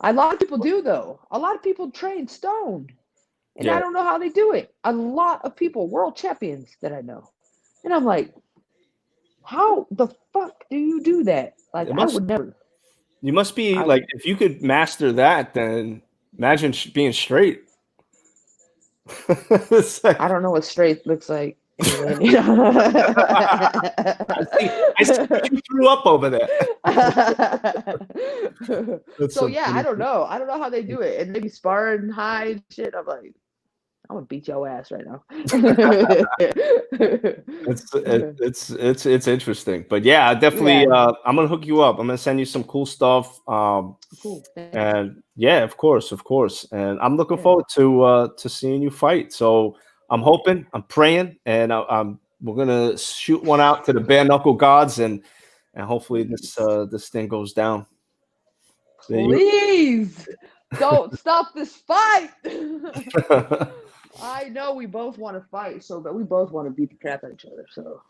A lot of people do though. A lot of people train stoned. And yeah, I don't know how they do it. A lot of people, world champions that I know. And I'm like, how the fuck do you do that? Like it I must. would never. You must be I like, would. if you could master that, then imagine being straight. It's I like, don't know what straight looks like anyway. I see what you threw up over there. That's So so yeah, I funny. don't know. I don't know how they do it. And maybe sparring high and shit. I'm like, I'm gonna beat your ass right now. It's interesting, but yeah, definitely. Yeah, I'm gonna hook you up. I'm gonna send you some cool stuff. cool. Thank you. And yeah, of course, and I'm looking Yeah. forward to seeing you fight. So I'm hoping, I'm praying, and we're gonna shoot one out to the bare knuckle gods, and hopefully this thing goes down. Yeah, Please don't stop this fight. I know we both want to fight so but we both want to beat the crap out of each other. So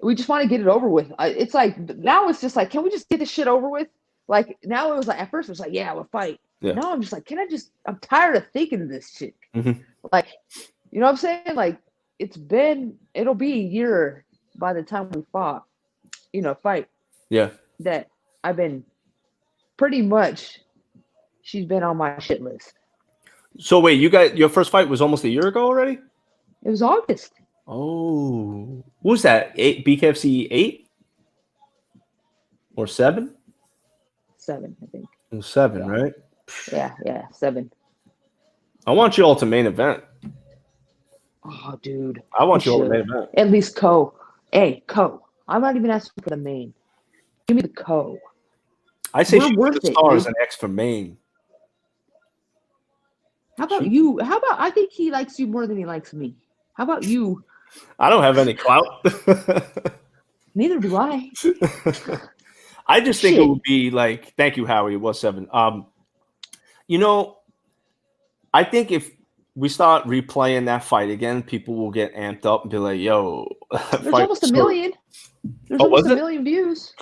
we just want to get it over with. It's like now it's just like, can we just get this shit over with? Like now it was like at first it was like, yeah, we'll fight. yeah. Now I'm just like, I'm tired of thinking of this shit. Mhm. Like, you know what I'm saying? Like it'll be a year by the time we fight Yeah. that I've been pretty much she's been on my shit list. So wait, you got your first fight was almost a year ago already? It was August. Oh, what was that? BKFC 8 or 7? 7, I think. It was 7, Yeah. right? Yeah, 7. I want you all to main event. Oh, dude. I want we you all to should. main event. At least co. Hey, co. I'm not even asking for the main. Give me the co. I say We're shoot for worth the it, stars dude. and X for main. How about Shoot. you? How about I think he likes you more than he likes me. How about you? I don't have any clout. Neither do I. I just think it Shit. would be like, thank you, Howie. It was 7. You know, I think if we start replaying that fight again, people will get amped up and be like, "Yo, that There's fight almost was a so-" million. There's Oh, almost was a it? million views.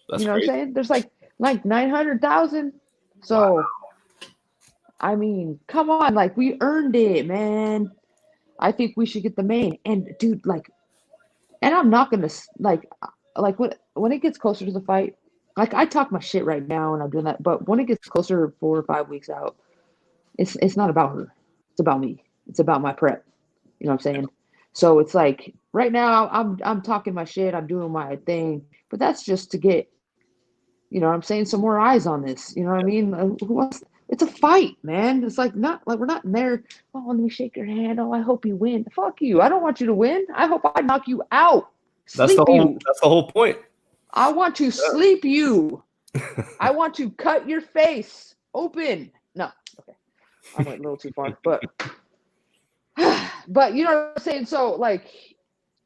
That's You know crazy. what I'm saying? There's like 900,000. So I mean, come on, like we earned it, man. I think we should get the main. And dude, like, and I'm not gonna like when it gets closer to the fight, like I talk my shit right now and I'm doing that, but when it gets closer 4 or 5 weeks out, it's not about her. It's about me. It's about my prep. You know what I'm saying? So it's like right now I'm talking my shit, I'm doing my thing, but that's just to get, you know what I'm saying, some more eyes on this. You know what I mean? Who wants it's a fight, man. It's like not like we're not in there. Oh, let me shake your hand. Oh, I hope you win. Fuck you. I don't want you to win. I hope I knock you out. That's the Sleep you. whole point. I want to sleep you. I want to cut your face open. No, okay. I went a little too far, but you know what I'm saying? So like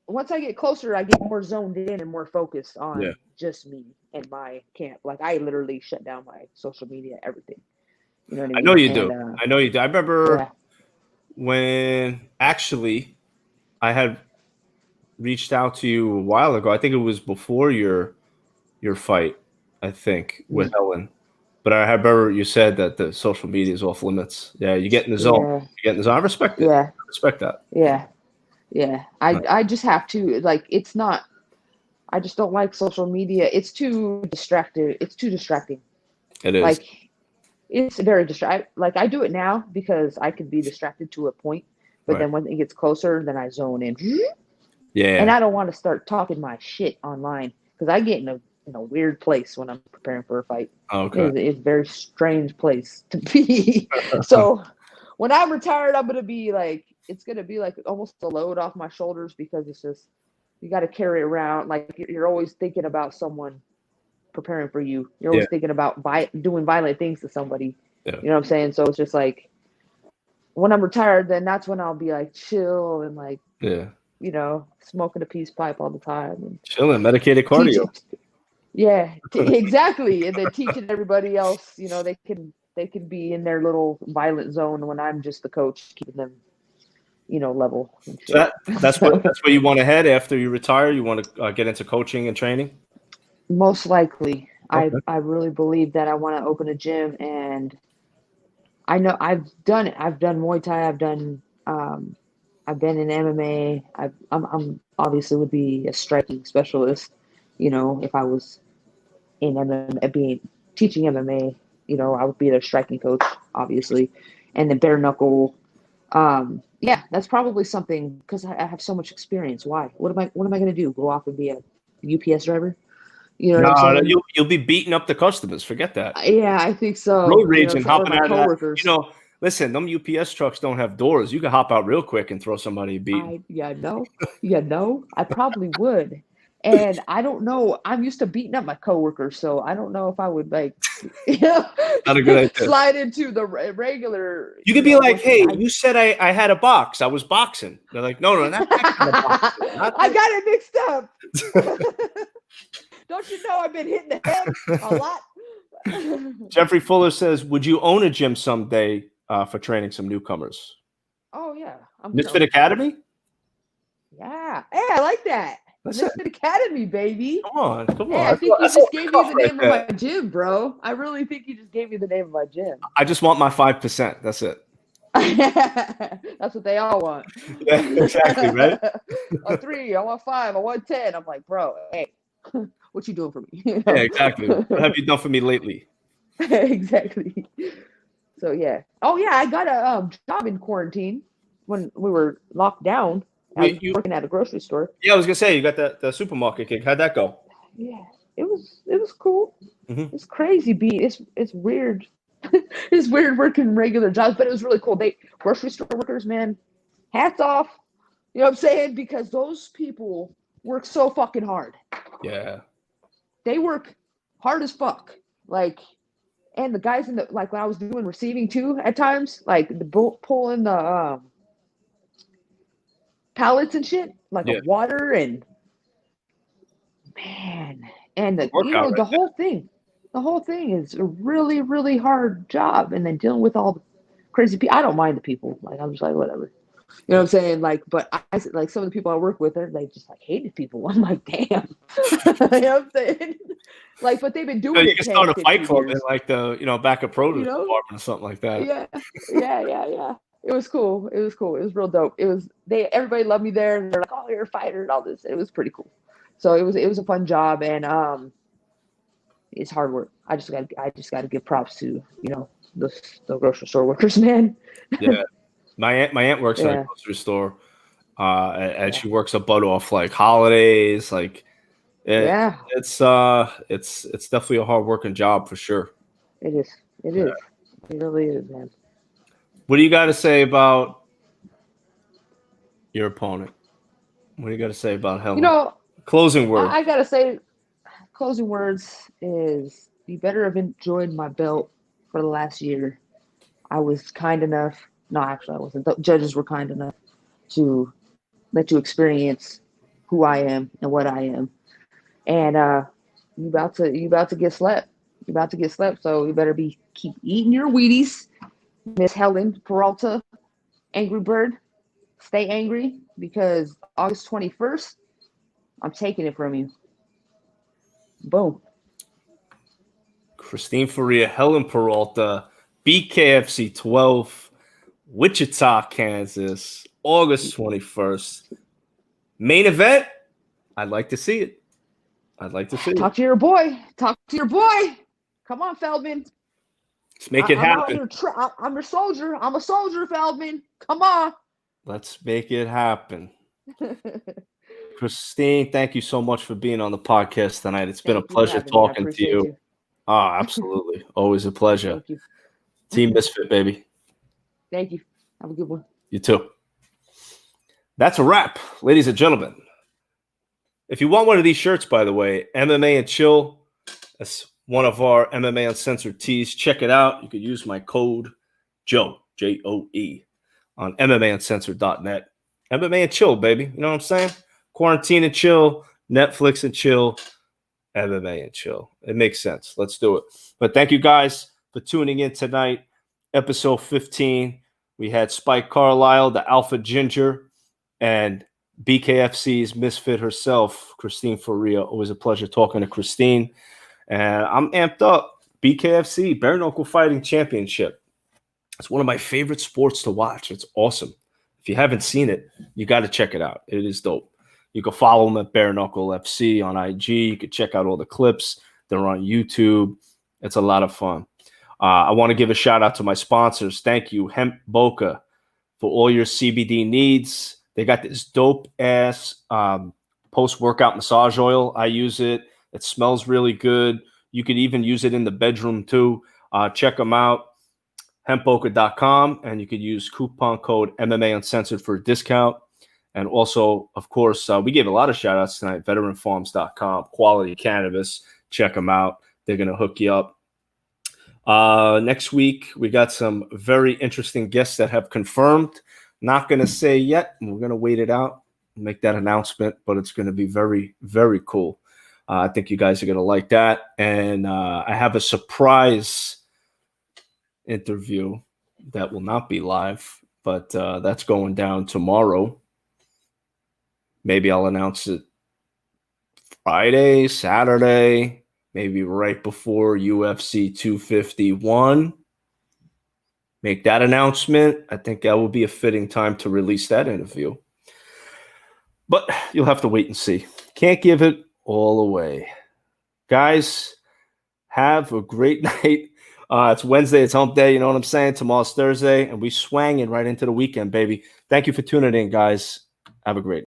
once I get closer, I get more zoned in and more focused on just me and my camp. Like I literally shut down my social media, everything. You know what I mean? I know you And, do. I know you do. I remember yeah. when actually I had reached out to you a while ago. I think it was before your fight, I think, with Helen. But I remember you said that the social media is off limits. Yeah, you get in the zone. Yeah. You get in the zone. I respect it. Yeah. I respect that. Yeah. Yeah. I just have to, like, it's not, I just don't like social media. It's too distracted. It's too distracting. It is. Like, it's very distracting. Like, I do it now because I can be distracted to a point. But then when it gets closer, then I zone in. Yeah. And I don't want to start talking my shit online because I get in a weird place when I'm preparing for a fight. Okay. It's a very strange place to be. So when I'm retired, I'm gonna be like, it's gonna be like almost a load off my shoulders because it's just you got to carry it around. Like you're always thinking about someone preparing for you. You're always thinking about doing violent things to somebody. Yeah. You know what I'm saying? So it's just like when I'm retired, then that's when I'll be like chill and like you know, smoking a peace pipe all the time and chilling, medicated cardio. Exactly. And then teaching everybody else, you know, they can they can be in their little violent zone when I'm just the coach, keeping them, level. And shit. So that's where you want to head after you retire. You want to get into coaching and training. Most likely, Okay. I really believe that I want to open a gym, and I know I've done it. I've done Muay Thai. I've done. I've been in MMA. I'm obviously would be a striking specialist. If I was in MMA, teaching MMA, I would be their striking coach, obviously, and then bare knuckle. Yeah, that's probably something because I have so much experience. Why? What am I going to do? Go off and be a UPS driver? You know what I'm saying? You'll be beating up the customers. Forget that. Yeah, I think so. Road rage and or hopping my out of that. coworkers. Listen, them UPS trucks don't have doors. You can hop out real quick and throw somebody a beat. I probably would. And I don't know. I'm used to beating up my coworkers, so I don't know if I would Not a good idea. slide into the regular. You could be like, "Hey, you said I had a box. I was boxing." They're like, "No, not that kind of boxing. I got it mixed up. Don't you know I've been hitting the head a lot?" Jeffrey Fuller says, "Would you own a gym someday for training some newcomers?" Oh yeah, Misfit Academy. Yeah, hey, I like that. That's Misfit Academy, baby. Come on. Hey, I think you just gave me the name of my gym, bro. I really think you just gave me the name of my gym. I just want my 5%. That's it. That's what they all want. Yeah, exactly, right? A 3, I want 5, I want 10. I'm like, bro, hey, what you doing for me? Yeah, exactly. What have you done for me lately? Exactly. So yeah. Oh yeah, I got a job in quarantine when we were locked down. I was working at a grocery store. Yeah, I was gonna say you got the supermarket gig. How'd that go? Yeah, it was cool. Mm-hmm. It's crazy. It's weird. It's weird working regular jobs, but it was really cool. Grocery store workers, man, hats off. You know what I'm saying? Because those people work so fucking hard. Yeah. They work hard as fuck. Like, and the guys when I was doing receiving too at times, like pulling the pallets and shit, like of water and man, and the whole thing is a really, really hard job. And then dealing with all the crazy people. I don't mind the people. Like, I'm just like, whatever. You know what I'm saying? Like, but I like some of the people I work with, they just like hated people. I'm like, damn. You know what I'm saying? Like, but they've been doing it. You can start a fight club years. in like the back of produce department or something like that. Yeah. It was cool. It was real dope. Everybody loved me there, and they're like, "Oh, you're a fighter," and all this. It was pretty cool. So it was a fun job, and it's hard work. I just got to give props to the grocery store workers, man. Yeah, my aunt works at a grocery store, and she works a butt off like holidays, like. It's definitely a hard working job for sure. It is. It really is, man. What do you got to say about your opponent? What do you got to say about Helen? Closing words. I gotta say, closing words is you better have enjoyed my belt for the last year. I was kind enough. No, actually, I wasn't. The judges were kind enough to let you experience who I am and what I am. And you about to get slept. You're about to get slept, so you better keep eating your Wheaties, Miss Helen Peralta, Angry Bird. Stay angry because August 21st, I'm taking it from you. Boom. Christine Ferea, Helen Peralta, BKFC 12, Wichita, Kansas, August 21st. Main event. I'd like to see it. Talk to your boy. Come on, Feldman. Let's make it happen. I'm your soldier. I'm a soldier, Feldman. Come on. Let's make it happen. Christine, thank you so much for being on the podcast tonight. It's been a pleasure talking to you. Oh, absolutely. Always a pleasure. Thank you. Team Misfit, baby. Thank you. Have a good one. You too. That's a wrap, ladies and gentlemen. If you want one of these shirts, by the way, MMA and Chill, that's one of our MMA Uncensored tees. Check it out. You could use my code JOE, J-O-E, on MMAUncensored.net. MMA and Chill, baby. You know what I'm saying? Quarantine and Chill, Netflix and Chill, MMA and Chill. It makes sense. Let's do it. But thank you guys for for tuning in tonight. Episode 15. We had Spike Carlyle, the Alpha Ginger, and BKFC's misfit herself, Christine Ferea. Always a pleasure talking to Christine. And I'm amped up. BKFC, Bare Knuckle Fighting Championship. It's one of my favorite sports to watch. It's awesome. If you haven't seen it, you got to check it out. It is dope. You can follow them at Bare Knuckle FC on IG. You can check out all the clips. They're on YouTube. It's a lot of fun. I want to give a shout out to my sponsors. Thank you, Hemp Boca, for all your CBD needs. They got this dope ass post-workout massage oil. I use it. It smells really good. You could even use it in the bedroom too. Check them out, hempboca.com, and you could use coupon code MMA Uncensored for a discount. And also, of course, we gave a lot of shout outs tonight, veteranfarms.com, quality cannabis. Check them out. They're going to hook you up. Next week, we got some very interesting guests that have confirmed. Not going to say yet. We're going to wait it out and make that announcement, but it's going to be very, very cool. I think you guys are going to like that. And I have a surprise interview that will not be live, but that's going down tomorrow. Maybe I'll announce it Friday, Saturday, maybe right before UFC 251. Make that announcement. I think that will be a fitting time to release that interview. But you'll have to wait and see. Can't give it all away. Guys, have a great night. It's Wednesday. It's hump day. You know what I'm saying? Tomorrow's Thursday, and we swanging right into the weekend, baby. Thank you for tuning in, guys. Have a great